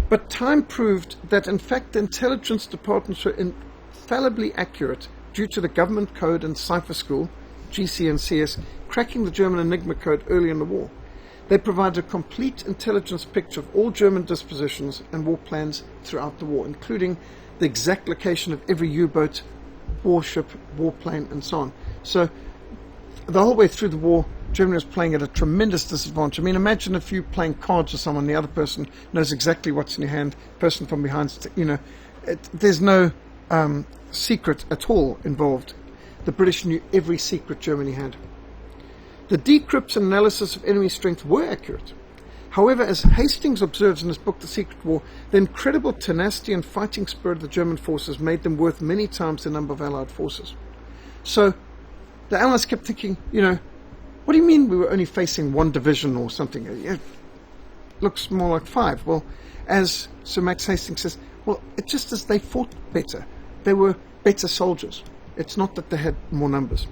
But time proved that in fact the intelligence departments were infallibly accurate due to the government code and cipher school, GC and CS, cracking the German Enigma code early in the war. They provided a complete intelligence picture of all German dispositions and war plans throughout the war, including the exact location of every U-boat, warship, warplane, and so on. So the whole way through the war, Germany was playing at a tremendous disadvantage. I mean, imagine if you're playing cards with someone, the other person knows exactly what's in your hand, person from behind, there's no secret at all involved. The British knew every secret Germany had. The decrypts and analysis of enemy strength were accurate. However, as Hastings observes in his book The Secret War, the incredible tenacity and fighting spirit of the German forces made them worth many times the number of Allied forces. So the Allies kept thinking, what do you mean we were only facing one division or something? It looks more like 5. Well, as Sir Max Hastings says, well, it's just as they fought better. They were better soldiers. It's not that they had more numbers.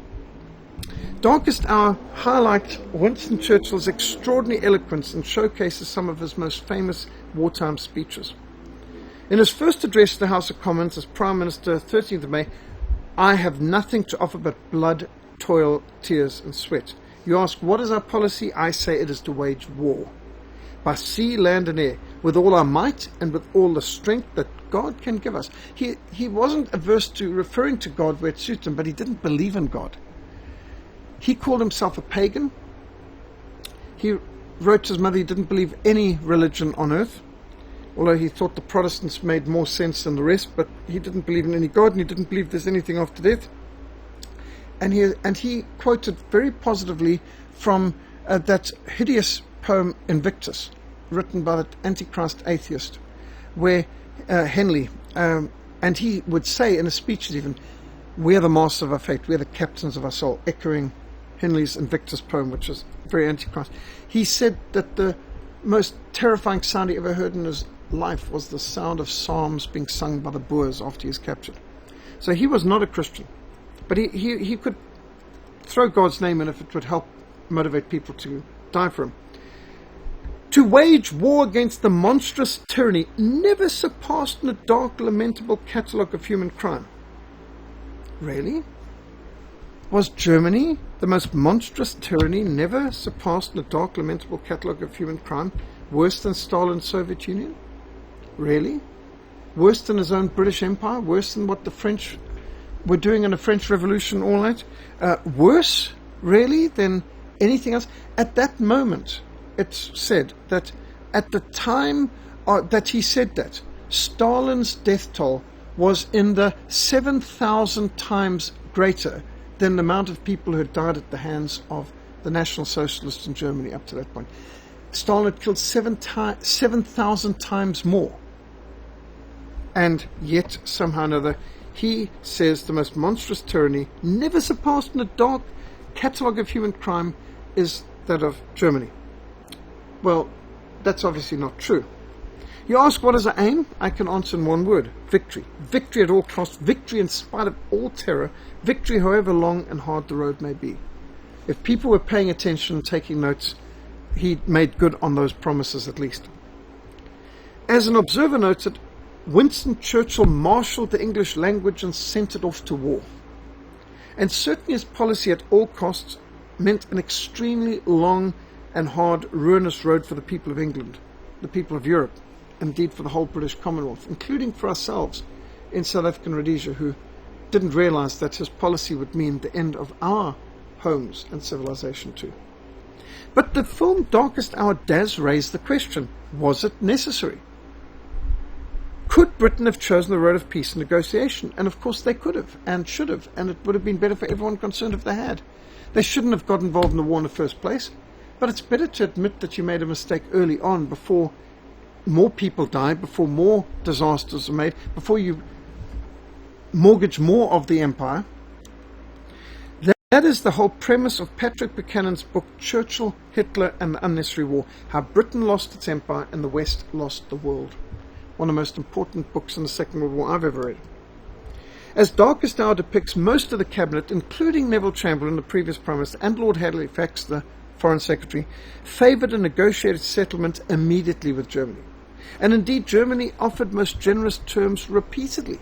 Darkest Hour highlights Winston Churchill's extraordinary eloquence and showcases some of his most famous wartime speeches. In his first address to the House of Commons as Prime Minister, 13th of May, I have nothing to offer but blood, toil, tears and sweat. You ask, what is our policy? I say it is to wage war. By sea, land and air, with all our might and with all the strength that God can give us. He wasn't averse to referring to God where it suits him, but he didn't believe in God. He called himself a pagan. He wrote to his mother he didn't believe any religion on earth, although he thought the Protestants made more sense than the rest, but he didn't believe in any God and he didn't believe there's anything after death. And he quoted very positively from that hideous poem Invictus, written by the Antichrist atheist, where Henley, and he would say in a speech even, we're the masters of our fate, we're the captains of our soul, echoing Henley's Invictus poem, which is very Antichrist. He said that the most terrifying sound he ever heard in his life was the sound of psalms being sung by the Boers after he was captured. So he was not a Christian, but he could throw God's name in if it would help motivate people to die for him. To wage war against the monstrous tyranny never surpassed in a dark, lamentable catalogue of human crime. Really? Was Germany the most monstrous tyranny never surpassed in a dark, lamentable catalogue of human crime? Worse than Stalin's Soviet Union? Really? Worse than his own British Empire? Worse than what the French were doing in the French Revolution, all that? Worse, really, than anything else? At that moment, it's said that at the time that he said that, Stalin's death toll was in the 7,000 times greater than the amount of people who had died at the hands of the National Socialists in Germany up to that point. Stalin had killed 7,000 times more. And yet, somehow or another, he says the most monstrous tyranny, never surpassed in a dark catalogue of human crime, is that of Germany. Well, that's obviously not true. You ask, what is our aim? I can answer in one word: victory. Victory at all costs, victory in spite of all terror, victory however long and hard the road may be. If people were paying attention and taking notes, he made good on those promises at least. As an observer noted, Winston Churchill marshalled the English language and sent it off to war. And certainly his policy at all costs meant an extremely long and hard, ruinous road for the people of England, the people of Europe, indeed for the whole British Commonwealth, including for ourselves in South African Rhodesia, who didn't realize that his policy would mean the end of our homes and civilization too. But the film Darkest Hour does raise the question, was it necessary? Could Britain have chosen the road of peace and negotiation? And of course they could have and should have, and it would have been better for everyone concerned if they had. They shouldn't have got involved in the war in the first place, but it's better to admit that you made a mistake early on before more people died, before more disasters are made, before you mortgage more of the empire. That is the whole premise of Patrick Buchanan's book Churchill, Hitler and the Unnecessary War, how Britain lost its empire and the West lost the world. one of the most important books in the Second World War I've ever read. As Darkest Hour depicts, most of the cabinet, including Neville Chamberlain, the previous Prime Minister, and Lord Halifax, the Foreign Secretary, favoured a negotiated settlement immediately with Germany. And indeed, Germany offered most generous terms repeatedly.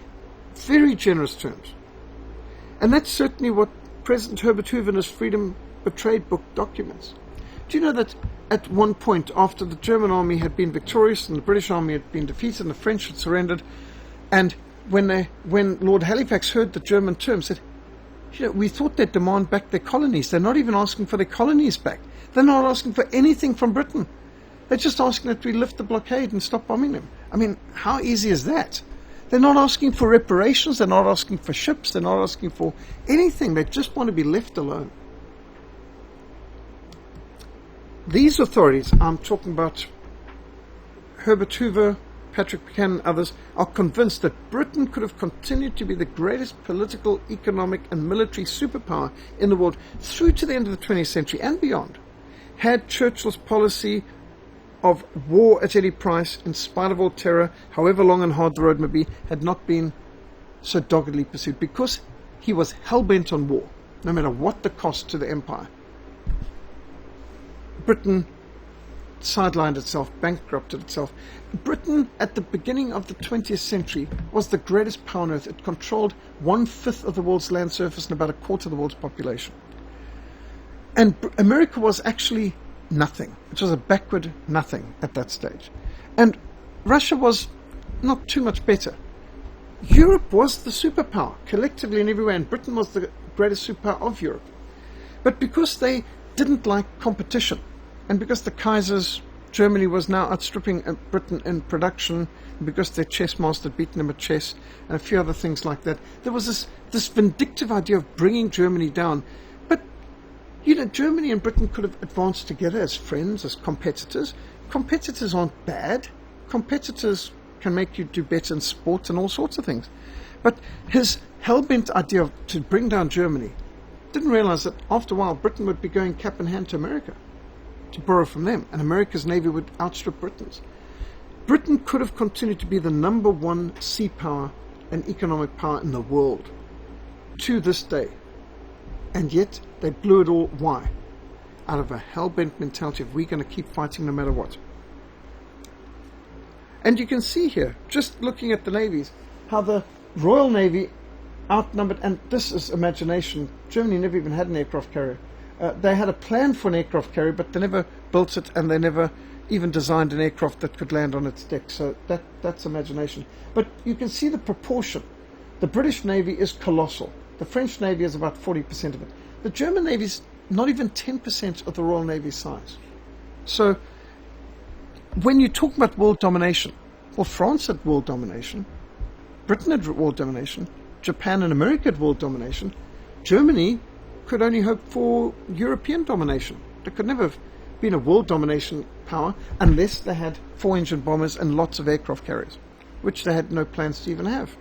Very generous terms. And that's certainly what President Herbert Hoover in his Freedom Betrayed book documents. Do you know that at one point, after the German army had been victorious and the British army had been defeated and the French had surrendered, and when Lord Halifax heard the German terms, said, we thought they'd demand back their colonies. They're not even asking for their colonies back. They're not asking for anything from Britain. They're just asking that we lift the blockade and stop bombing them. I mean, how easy is that? They're not asking for reparations. They're not asking for ships. They're not asking for anything. They just want to be left alone. These authorities, I'm talking about Herbert Hoover, Patrick Buchanan, and others, are convinced that Britain could have continued to be the greatest political, economic, and military superpower in the world through to the end of the 20th century and beyond, had Churchill's policy of war at any price, in spite of all terror, however long and hard the road may be, had not been so doggedly pursued, because he was hell-bent on war, no matter what the cost to the empire. Britain sidelined itself, bankrupted itself. Britain, at the beginning of the 20th century, was the greatest power on earth. It controlled 1/5 of the world's land surface and about 1/4 of the world's population. And America was actually nothing. It was a backward nothing at that stage. And Russia was not too much better. Europe was the superpower, collectively and everywhere, and Britain was the greatest superpower of Europe. But because they didn't like competition, and because the Kaiser's Germany was now outstripping Britain in production, and because their chess master had beaten them at chess, and a few other things like that, there was this vindictive idea of bringing Germany down. But, Germany and Britain could have advanced together as friends, as competitors. Competitors aren't bad. Competitors can make you do better in sport and all sorts of things. But his hell-bent idea to bring down Germany didn't realize that after a while Britain would be going cap in hand to America to borrow from them, and America's navy would outstrip Britain's. Britain could have continued to be the number one sea power and economic power in the world to this day, and yet they blew it all. Why? Out of a hell-bent mentality of, we're going to keep fighting no matter what. And you can see here, just looking at the navies, how the Royal Navy outnumbered, and this is imagination. Germany never even had an aircraft carrier. They had a plan for an aircraft carrier, but they never built it, and they never even designed an aircraft that could land on its deck. So that's imagination. But you can see the proportion. The British Navy is colossal. The French Navy is about 40% of it. The German Navy is not even 10% of the Royal Navy's size. So when you talk about world domination, well, France had world domination. Britain had world domination. Japan and America had world domination. Germany could only hope for European domination. There could never have been a world domination power unless they had 4-engine bombers and lots of aircraft carriers, which they had no plans to even have.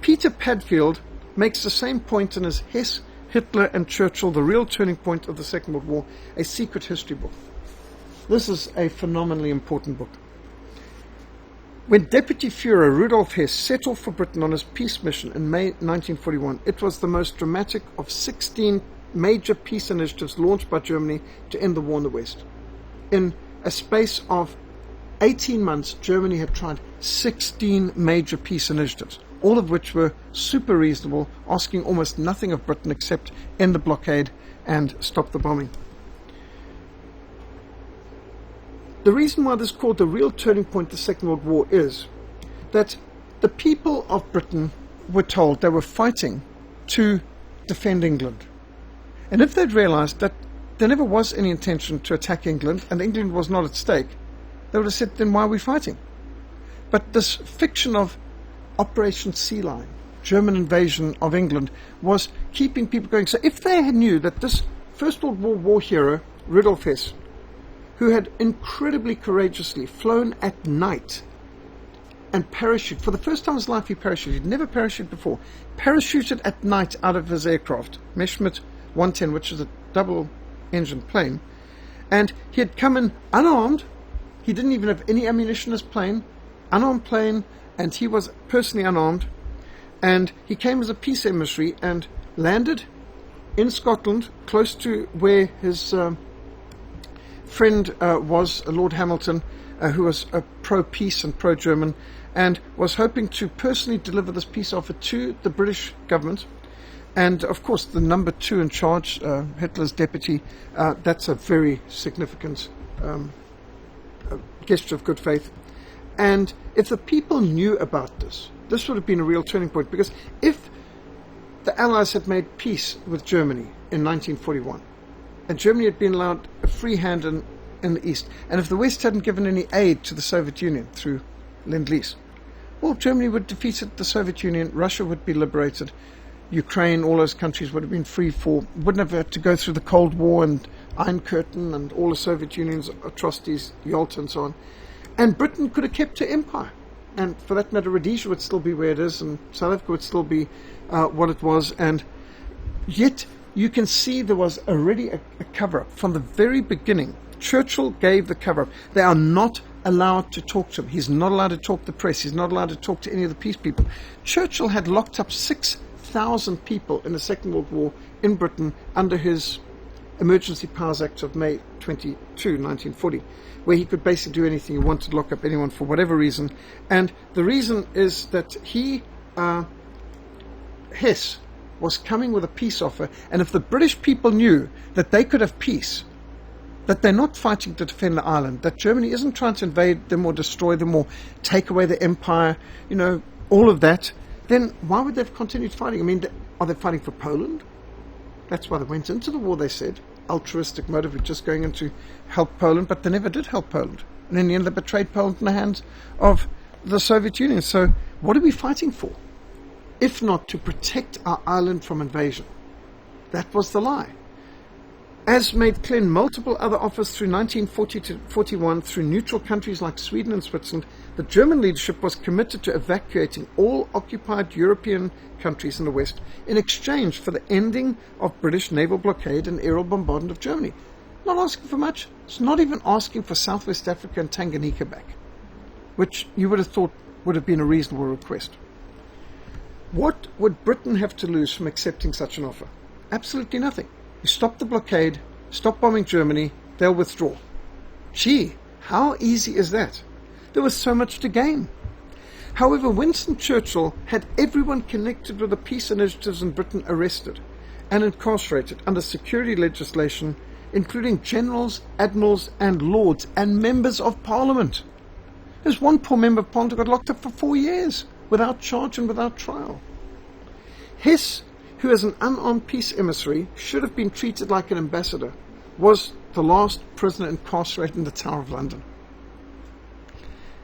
Peter Padfield makes the same point in his Hess, Hitler and Churchill, the Real Turning Point of the Second World War, a secret history book. This is a phenomenally important book. When Deputy Führer Rudolf Hess set off for Britain on his peace mission in May 1941, it was the most dramatic of 16 major peace initiatives launched by Germany to end the war in the West. In a space of 18 months, Germany had tried 16 major peace initiatives, all of which were super reasonable, asking almost nothing of Britain except end the blockade and stop the bombing. The reason why this is called the real turning point of the Second World War is that the people of Britain were told they were fighting to defend England. And if they'd realized that there never was any intention to attack England and England was not at stake, they would have said, then why are we fighting? But this fiction of Operation Sea Lion, German invasion of England, was keeping people going. So if they knew that this First World War war hero, Rudolf Hess, who had incredibly courageously flown at night and parachuted, for the first time in his life he parachuted, he'd never parachuted before, parachuted at night out of his aircraft, Messerschmitt 110, which is a double-engine plane, and he had come in unarmed, he didn't even have any ammunition in his plane, unarmed plane, and he was personally unarmed, and he came as a peace emissary and landed in Scotland, close to where his friend was, Lord Hamilton, who was pro-peace and pro-German, and was hoping to personally deliver this peace offer to the British government. And, of course, the number 2 in charge, Hitler's deputy, that's a very significant gesture of good faith. And if the people knew about this, this would have been a real turning point, because if the Allies had made peace with Germany in 1941, and Germany had been allowed a free hand in the East, and if the West hadn't given any aid to the Soviet Union through Lend-Lease, well, Germany would have defeated the Soviet Union, Russia would be liberated, Ukraine, all those countries would have been free for, wouldn't have had to go through the Cold War and Iron Curtain and all the Soviet Union's atrocities, Yalta and so on. And Britain could have kept her empire. And for that matter, Rhodesia would still be where it is, and South Africa would still be what it was. And yet, you can see there was already a cover-up. From the very beginning, Churchill gave the cover-up. They are not allowed to talk to him. He's not allowed to talk to the press. He's not allowed to talk to any of the peace people. Churchill had locked up 6,000 people in the Second World War in Britain under his Emergency Powers Act of May 22, 1940, where he could basically do anything he wanted, lock up anyone for whatever reason. And the reason is that Hess was coming with a peace offer, and if the British people knew that they could have peace, that they're not fighting to defend the island, that Germany isn't trying to invade them or destroy them or take away their empire, all of that, then why would they have continued fighting? I mean, are they fighting for Poland? That's why they went into the war, they said. Altruistic motive of just going in to help Poland, but they never did help Poland. And in the end, they betrayed Poland in the hands of the Soviet Union. So what are we fighting for? If not to protect our island from invasion. That was the lie. As made clear in multiple other offers through 1940 to 41 through neutral countries like Sweden and Switzerland, the German leadership was committed to evacuating all occupied European countries in the West in exchange for the ending of British naval blockade and aerial bombardment of Germany. Not asking for much. It's not even asking for Southwest Africa and Tanganyika back, which you would have thought would have been a reasonable request. What would Britain have to lose from accepting such an offer? Absolutely nothing. You stop the blockade, stop bombing Germany, they'll withdraw. Gee, how easy is that? There was so much to gain. However, Winston Churchill had everyone connected with the peace initiatives in Britain arrested and incarcerated under security legislation, including generals, admirals and lords and members of Parliament. There's one poor member of Parliament who got locked up for 4 years without charge and without trial. Hess, who as an unarmed peace emissary should have been treated like an ambassador, was the last prisoner incarcerated in the Tower of London.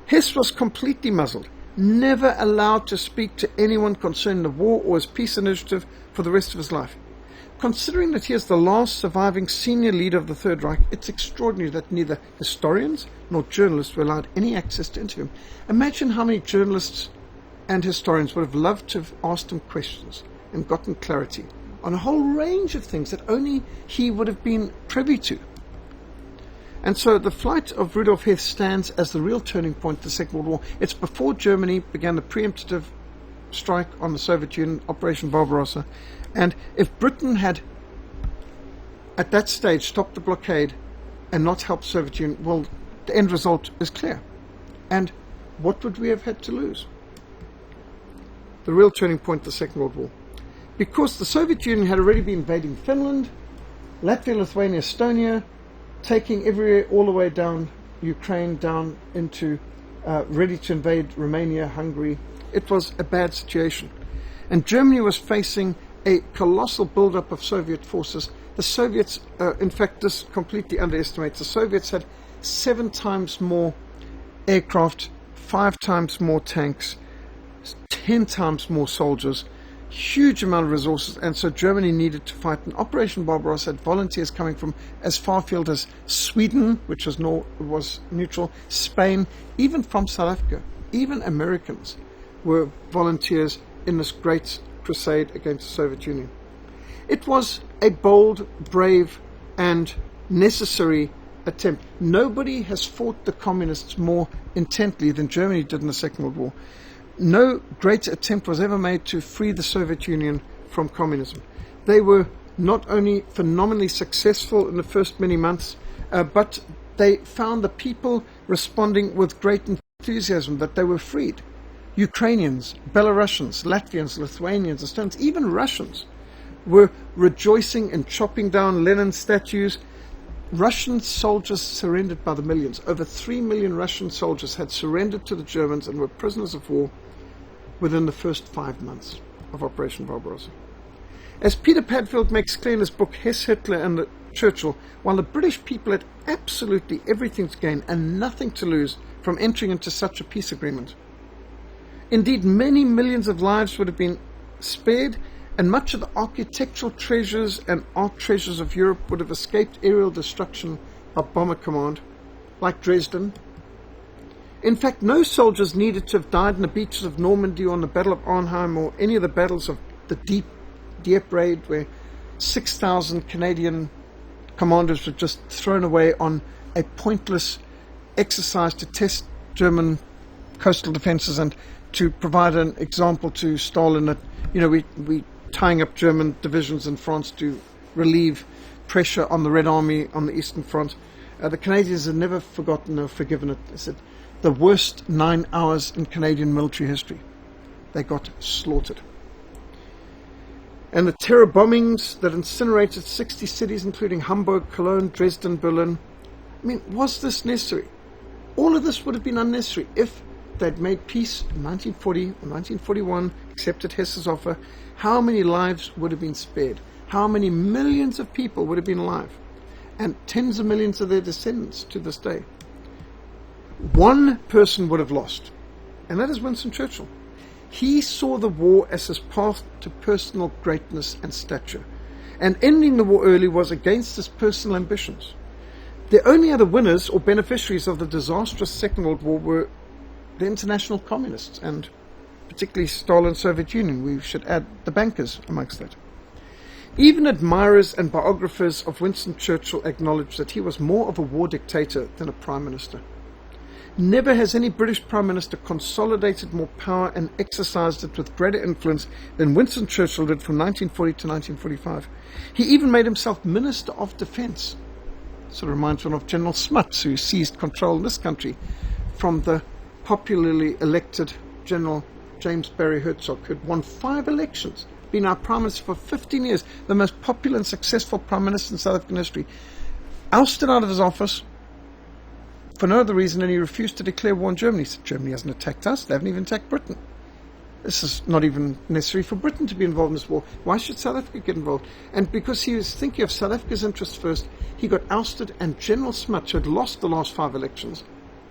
Hess was completely muzzled, never allowed to speak to anyone concerning the war or his peace initiative for the rest of his life. Considering that he is the last surviving senior leader of the Third Reich, it's extraordinary that neither historians nor journalists were allowed any access to interview him. Imagine how many journalists and historians would have loved to have asked him questions and gotten clarity on a whole range of things that only he would have been privy to. And so the flight of Rudolf Hess stands as the real turning point of the Second World War. It's before Germany began the preemptive strike on the Soviet Union, Operation Barbarossa. And if Britain had, at that stage, stopped the blockade and not helped the Soviet Union, well, the end result is clear. And what would we have had to lose? The real turning point of the Second World War. Because the Soviet Union had already been invading Finland, Latvia, Lithuania, Estonia, taking everywhere all the way down Ukraine, down into ready to invade Romania, Hungary. It was a bad situation. And Germany was facing a colossal buildup of Soviet forces. The Soviets, in fact, this completely underestimates. The Soviets had 7 times more aircraft, 5 times more tanks, 10 times more soldiers, huge amount of resources, and so Germany needed to fight. And Operation Barbarossa had volunteers coming from as far afield as Sweden, which was neutral, Spain, even from South Africa. Even Americans were volunteers in this great crusade against the Soviet Union. It was a bold, brave, and necessary attempt. Nobody has fought the communists more intently than Germany did in the Second World War. No great attempt was ever made to free the Soviet Union from communism. They were not only phenomenally successful in the first many months, but they found the people responding with great enthusiasm that they were freed. Ukrainians, Belarusians, Latvians, Lithuanians, Estonians, even Russians were rejoicing and chopping down Lenin statues. Russian soldiers surrendered by the millions. Over 3 million Russian soldiers had surrendered to the Germans and were prisoners of war within the first 5 months of Operation Barbarossa. As Peter Padfield makes clear in his book Hess, Hitler and Churchill, while the British people had absolutely everything to gain and nothing to lose from entering into such a peace agreement, indeed many millions of lives would have been spared, and much of the architectural treasures and art treasures of Europe would have escaped aerial destruction by bomber command, like Dresden. In fact, no soldiers needed to have died in the beaches of Normandy or in the Battle of Arnhem or any of the battles of the Dieppe raid, where 6,000 Canadian commanders were just thrown away on a pointless exercise to test German coastal defenses and to provide an example to Stalin that, we tying up German divisions in France to relieve pressure on the Red Army on the Eastern Front. The Canadians have never forgotten or forgiven it. They said the worst 9 hours in Canadian military history. They got slaughtered. And the terror bombings that incinerated 60 cities, including Hamburg, Cologne, Dresden, Berlin. Was this necessary? All of this would have been unnecessary if they'd made peace in 1940 or 1941, accepted Hess's offer. How many lives would have been spared? How many millions of people would have been alive? And tens of millions of their descendants to this day. One person would have lost, and that is Winston Churchill. He saw the war as his path to personal greatness and stature, and ending the war early was against his personal ambitions. The only other winners or beneficiaries of the disastrous Second World War were the international communists, and particularly Stalin's Soviet Union. We should add the bankers amongst that. Even admirers and biographers of Winston Churchill acknowledge that he was more of a war dictator than a prime minister. Never has any British prime minister consolidated more power and exercised it with greater influence than Winston Churchill did from 1940 to 1945. He even made himself Minister of Defence. Sort of reminds one of General Smuts, who seized control in this country from the popularly elected General James Barry Hertzog, who had won 5 elections, been our Prime Minister for 15 years, the most popular and successful Prime Minister in South African history, ousted out of his office for no other reason than he refused to declare war on Germany. He said, Germany hasn't attacked us, they haven't even attacked Britain. This is not even necessary for Britain to be involved in this war. Why should South Africa get involved? And because he was thinking of South Africa's interests first, he got ousted, and General Smuts, who had lost the last 5 elections,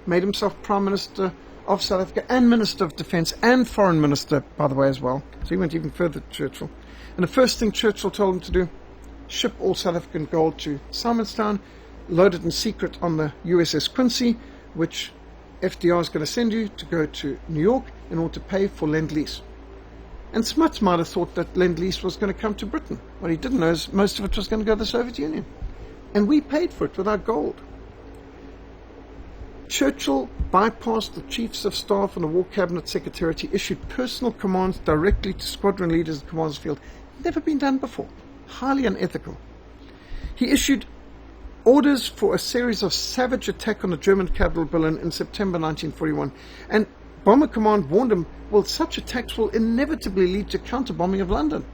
made himself Prime Minister of South Africa and Minister of Defence and Foreign Minister, by the way, as well. So he went even further to Churchill. And the first thing Churchill told him to do, ship all South African gold to Simonstown, load it in secret on the USS Quincy, which FDR is going to send you to go to New York in order to pay for Lend-Lease. And Smuts might have thought that Lend-Lease was going to come to Britain. What he didn't know is most of it was going to go to the Soviet Union. And we paid for it with our gold. Churchill bypassed the chiefs of staff and the War Cabinet Secretariat. He issued personal commands directly to squadron leaders in the commanders field. Never been done before. Highly unethical. He issued orders for a series of savage attacks on the German capital Berlin in September 1941. And Bomber Command warned him, well, such attacks will inevitably lead to counter-bombing of London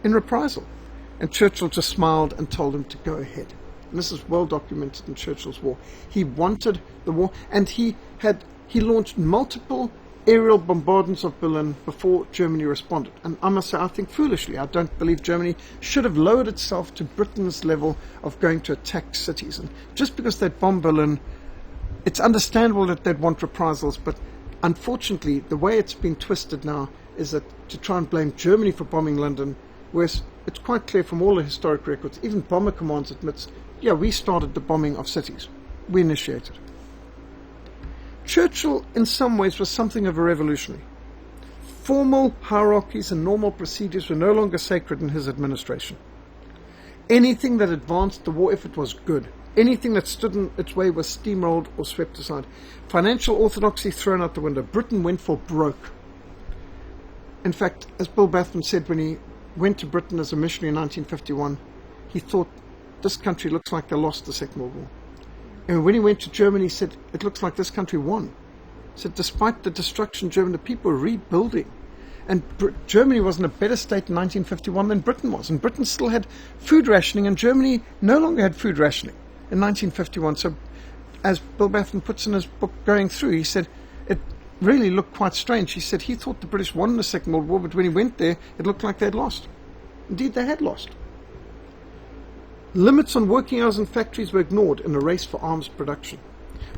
in reprisal. And Churchill just smiled and told him to go ahead. And this is well documented in Churchill's war. He wanted the war, and he launched multiple aerial bombardments of Berlin before Germany responded. And I must say, I think foolishly, I don't believe Germany should have lowered itself to Britain's level of going to attack cities. And just because they'd bomb Berlin, it's understandable that they'd want reprisals, but unfortunately, the way it's been twisted now is that to try and blame Germany for bombing London, whereas it's quite clear from all the historic records, even Bomber Command admits, yeah, we started the bombing of cities. We initiated. Churchill, in some ways, was something of a revolutionary. Formal hierarchies and normal procedures were no longer sacred in his administration. Anything that advanced the war effort was good. Anything that stood in its way was steamrolled or swept aside. Financial orthodoxy thrown out the window. Britain went for broke. In fact, as Bill Bathman said when he went to Britain as a missionary in 1951, he thought, this country looks like they lost the Second World War. And when he went to Germany, he said, it looks like this country won. He said, despite the destruction, Germany, the people were rebuilding. And Germany was in a better state in 1951 than Britain was. And Britain still had food rationing, and Germany no longer had food rationing in 1951. So, as Bill Bathman puts in his book Going Through, he said, it really looked quite strange. He said he thought the British won the Second World War, but when he went there, it looked like they'd lost. Indeed, they had lost. Limits on working hours in factories were ignored in a race for arms production.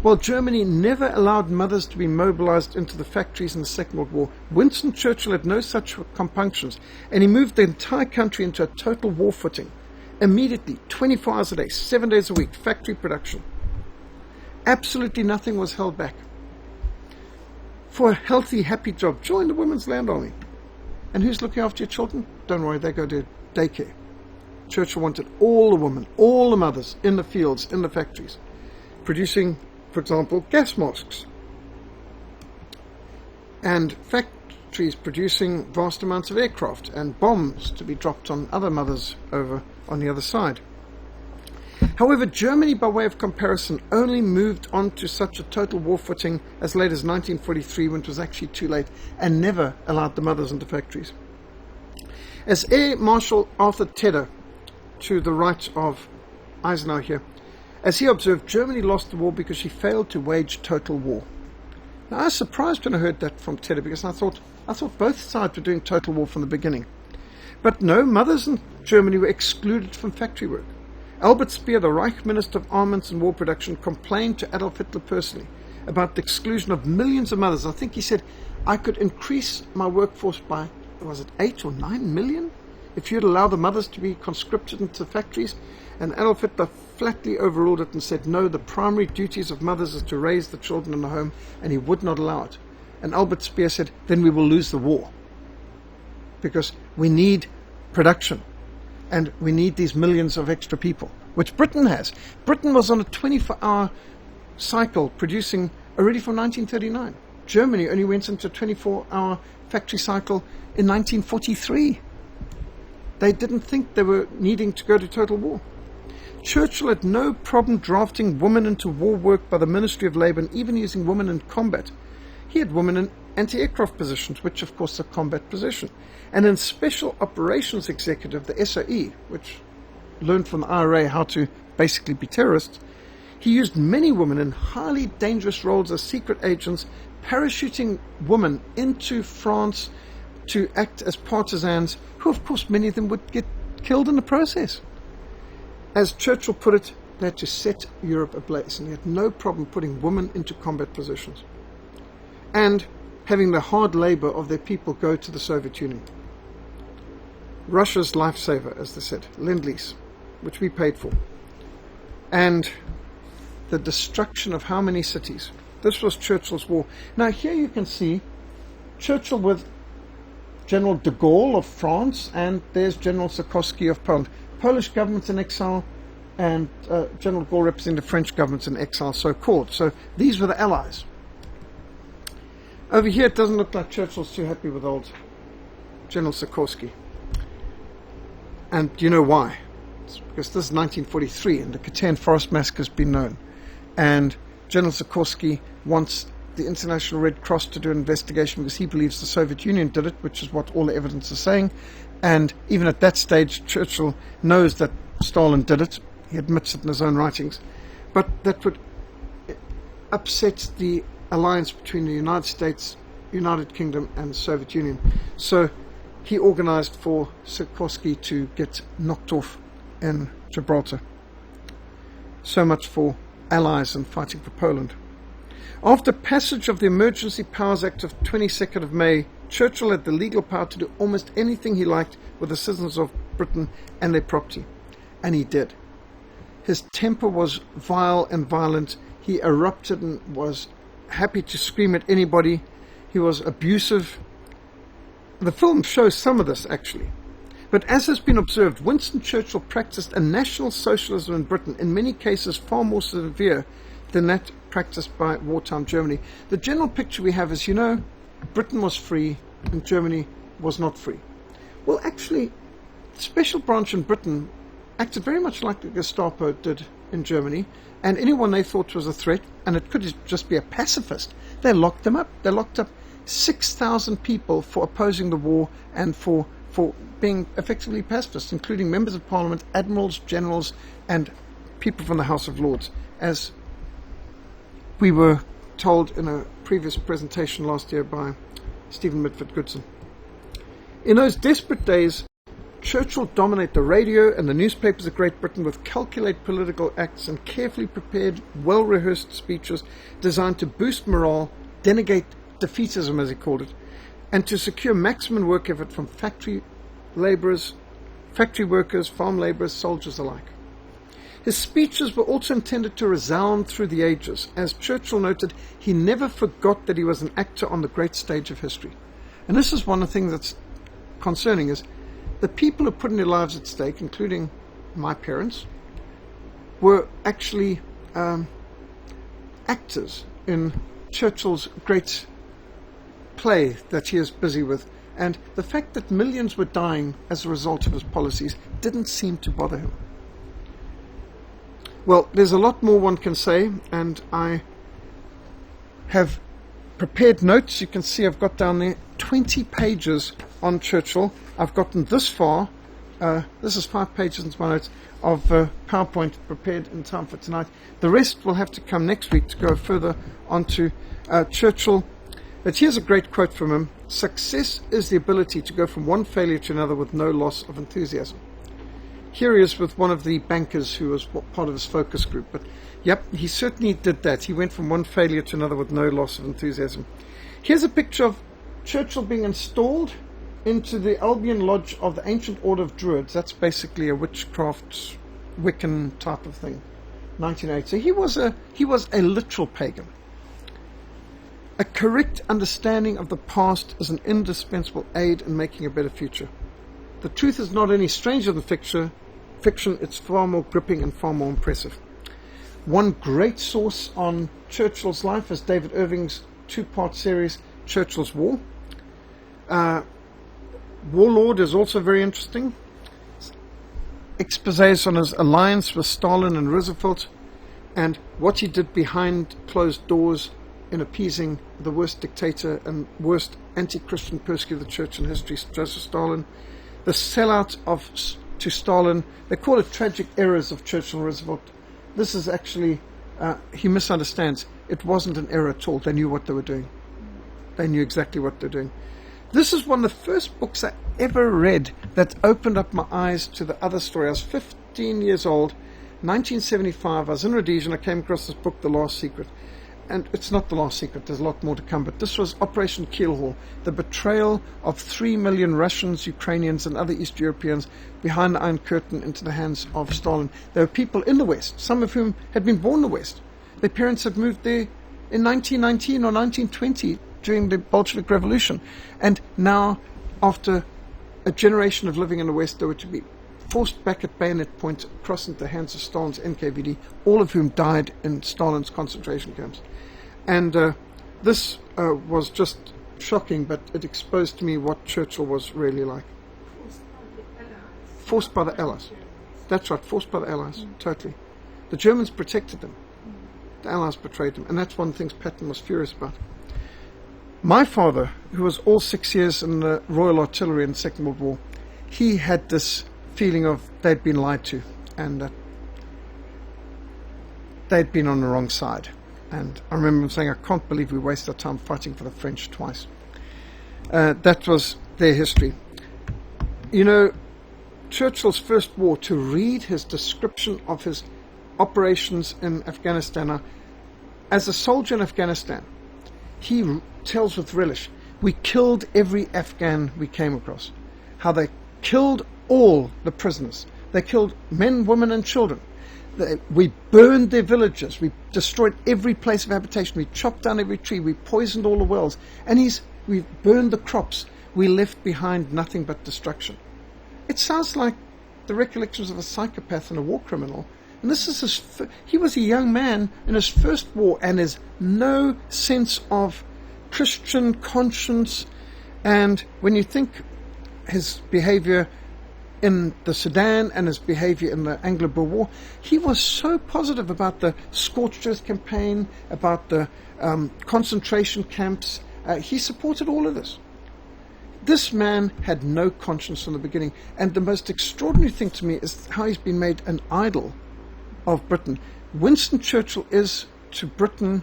While Germany never allowed mothers to be mobilized into the factories in the Second World War, Winston Churchill had no such compunctions, and he moved the entire country into a total war footing. Immediately, 24 hours a day, 7 days a week, factory production. Absolutely nothing was held back. For a healthy, happy job, join the Women's Land Army. And who's looking after your children? Don't worry, they go to daycare. Churchill wanted all the women, all the mothers in the fields, in the factories, producing, for example, gas masks. And factories producing vast amounts of aircraft and bombs to be dropped on other mothers over on the other side. However, Germany, by way of comparison, only moved on to such a total war footing as late as 1943, when it was actually too late, and never allowed the mothers into factories. As Air Marshal Arthur Tedder, to the right of Eisenhower here, as he observed, Germany lost the war because she failed to wage total war. Now, I was surprised when I heard that from Tedder, because I thought both sides were doing total war from the beginning. But no, mothers in Germany were excluded from factory work. Albert Speer, the Reich Minister of Armaments and War Production, complained to Adolf Hitler personally about the exclusion of millions of mothers. I think he said, I could increase my workforce by, was it 8 or 9 million? If you'd allow the mothers to be conscripted into factories. And Adolf Hitler flatly overruled it and said, no, the primary duties of mothers is to raise the children in the home, and he would not allow it. And Albert Speer said, then we will lose the war, because we need production, and we need these millions of extra people, which Britain has. Britain was on a 24-hour cycle producing already from 1939. Germany only went into a 24-hour factory cycle in 1943. They didn't think they were needing to go to total war. Churchill had no problem drafting women into war work by the Ministry of Labour, and even using women in combat. He had women in anti-aircraft positions, which of course is a combat position. And in Special Operations Executive, the SOE, which learned from the IRA how to basically be terrorists, he used many women in highly dangerous roles as secret agents, parachuting women into France to act as partisans, who of course many of them would get killed in the process. As Churchill put it, they had to set Europe ablaze, and he had no problem putting women into combat positions and having the hard labor of their people go to the Soviet Union. Russia's lifesaver, as they said, Lend-Lease, which we paid for, and the destruction of how many cities. This was Churchill's war. Now here you can see Churchill with General de Gaulle of France, and there's General Sikorski of Poland. Polish government's in exile, and General de Gaulle representing the French government's in exile, so-called. So these were the allies. Over here it doesn't look like Churchill's too happy with old General Sikorski. And do you know why? It's because this is 1943, and the Katyn Forest Massacre has been known. And General Sikorski wants the International Red Cross to do an investigation because he believes the Soviet Union did it, which is what all the evidence is saying. And even at that stage, Churchill knows that Stalin did it. He admits it in his own writings. But that would upset the alliance between the United States, United Kingdom, and the Soviet Union. So he organized for Sikorski to get knocked off in Gibraltar. So much for allies and fighting for Poland. After passage of the Emergency Powers Act of 22nd of May, Churchill had the legal power to do almost anything he liked with the citizens of Britain and their property. And he did. His temper was vile and violent. He erupted and was happy to scream at anybody. He was abusive. The film shows some of this, actually. But as has been observed, Winston Churchill practiced a national socialism in Britain, in many cases far more severe than that practiced by wartime Germany. The general picture we have is, Britain was free and Germany was not free. Well, actually, the special branch in Britain acted very much like the Gestapo did in Germany, and anyone they thought was a threat, and it could just be a pacifist, they locked them up. They locked up 6,000 people for opposing the war and for being effectively pacifists, including members of parliament, admirals, generals, and people from the House of Lords, as we were told in a previous presentation last year by Stephen Mitford Goodson. In those desperate days, Churchill dominated the radio and the newspapers of Great Britain with calculated political acts and carefully prepared, well-rehearsed speeches designed to boost morale, denegate defeatism, as he called it, and to secure maximum work effort from factory labourers, factory workers, farm labourers, soldiers alike. His speeches were also intended to resound through the ages. As Churchill noted, he never forgot that he was an actor on the great stage of history. And this is one of the things that's concerning, is the people who put in their lives at stake, including my parents, were actually actors in Churchill's great play that he is busy with. And the fact that millions were dying as a result of his policies didn't seem to bother him. Well, there's a lot more one can say, and I have prepared notes. You can see I've got down there 20 pages on Churchill. I've gotten this far. This is 5 pages into my notes of PowerPoint prepared in time for tonight. The rest will have to come next week to go further onto Churchill. But here's a great quote from him. "Success is the ability to go from one failure to another with no loss of enthusiasm." Here he is with one of the bankers who was part of his focus group. But yep, he certainly did that. He went from one failure to another with no loss of enthusiasm. Here's a picture of Churchill being installed into the Albion Lodge of the Ancient Order of Druids. That's basically a witchcraft, Wiccan type of thing. 1908. So he was a literal pagan. A correct understanding of the past is an indispensable aid in making a better future. The truth is not any stranger than fiction, it's far more gripping and far more impressive. One great source on Churchill's life is David Irving's 2-part series, Churchill's War. Warlord is also very interesting. Exposés on his alliance with Stalin and Roosevelt, and what he did behind closed doors in appeasing the worst dictator and worst anti-Christian persecutor of the church in history, Joseph Stalin. The sellout to Stalin, they call it tragic errors of Churchill and Roosevelt. This is actually, he misunderstands. It wasn't an error at all. They knew what they were doing. They knew exactly what they're doing. This is one of the first books I ever read that opened up my eyes to the other story. I was 15 years old, 1975. I was in Rhodesia and I came across this book, The Last Secret. And it's not The Last Secret, there's a lot more to come, but this was Operation Keelhaul, the betrayal of 3 million Russians, Ukrainians, and other East Europeans behind the Iron Curtain into the hands of Stalin. There were people in the West, some of whom had been born in the West. Their parents had moved there in 1919 or 1920 during the Bolshevik Revolution. And now, after a generation of living in the West, they were to be forced back at bayonet point across into the hands of Stalin's NKVD, all of whom died in Stalin's concentration camps. And this was just shocking, but it exposed to me what Churchill was really like. Forced by the Allies. That's right, forced by the Allies, totally. The Germans protected them. The Allies betrayed them, and that's one of the things Patton was furious about. My father, who was all 6 years in the Royal Artillery in the Second World War, he had this feeling of they'd been lied to, and that they'd been on the wrong side. And I remember him saying, I can't believe we wasted our time fighting for the French twice. That was their history. You know, Churchill's first war, to read his description of his operations in Afghanistan. As a soldier in Afghanistan, he tells with relish, we killed every Afghan we came across. How they killed all the prisoners. They killed men, women, and children. We burned their villages. We destroyed every place of habitation. We chopped down every tree. We poisoned all the wells. And we burned the crops. We left behind nothing but destruction. It sounds like the recollections of a psychopath and a war criminal. And this is he was a young man in his first war, and has no sense of Christian conscience. And when you think his behavior in the Sudan and his behavior in the Anglo-Boer War, he was so positive about the scorched earth campaign, about the concentration camps. He supported all of this. This man had no conscience from the beginning. And the most extraordinary thing to me is how he's been made an idol of Britain. Winston Churchill is to Britain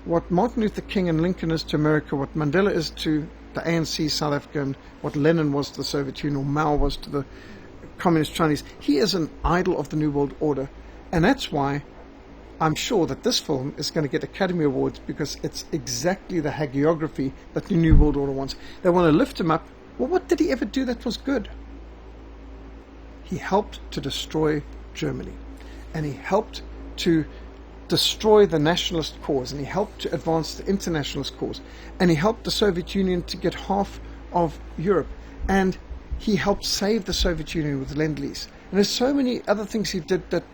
what Martin Luther King and Lincoln is to America, what Mandela is to the ANC South Africa, and what Lenin was to the Soviet Union, or Mao was to the Communist Chinese. He is an idol of the New World Order, and that's why I'm sure that this film is going to get Academy Awards, because it's exactly the hagiography that the New World Order wants. They want to lift him up. Well, what did he ever do that was good? He helped to destroy Germany, and he helped to destroy the nationalist cause, and he helped to advance the internationalist cause, and he helped the Soviet Union to get half of Europe, and he helped save the Soviet Union with Lend-Lease. And there's so many other things he did that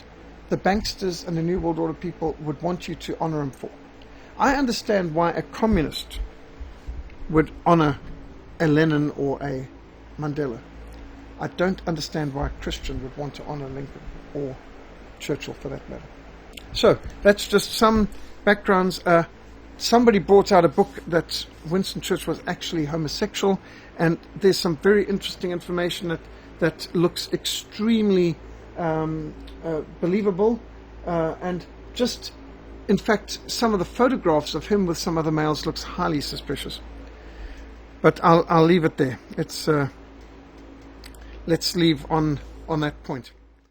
the banksters and the New World Order people would want you to honor him for. I understand why a communist would honor a Lenin or a Mandela. I don't understand why a Christian would want to honor Lincoln or Churchill, for that matter. So that's just some backgrounds. Somebody brought out a book that Winston Churchill was actually homosexual, and there's some very interesting information that looks extremely believable, and just, in fact, some of the photographs of him with some other males looks highly suspicious. But I'll leave it there. Let's leave on that point.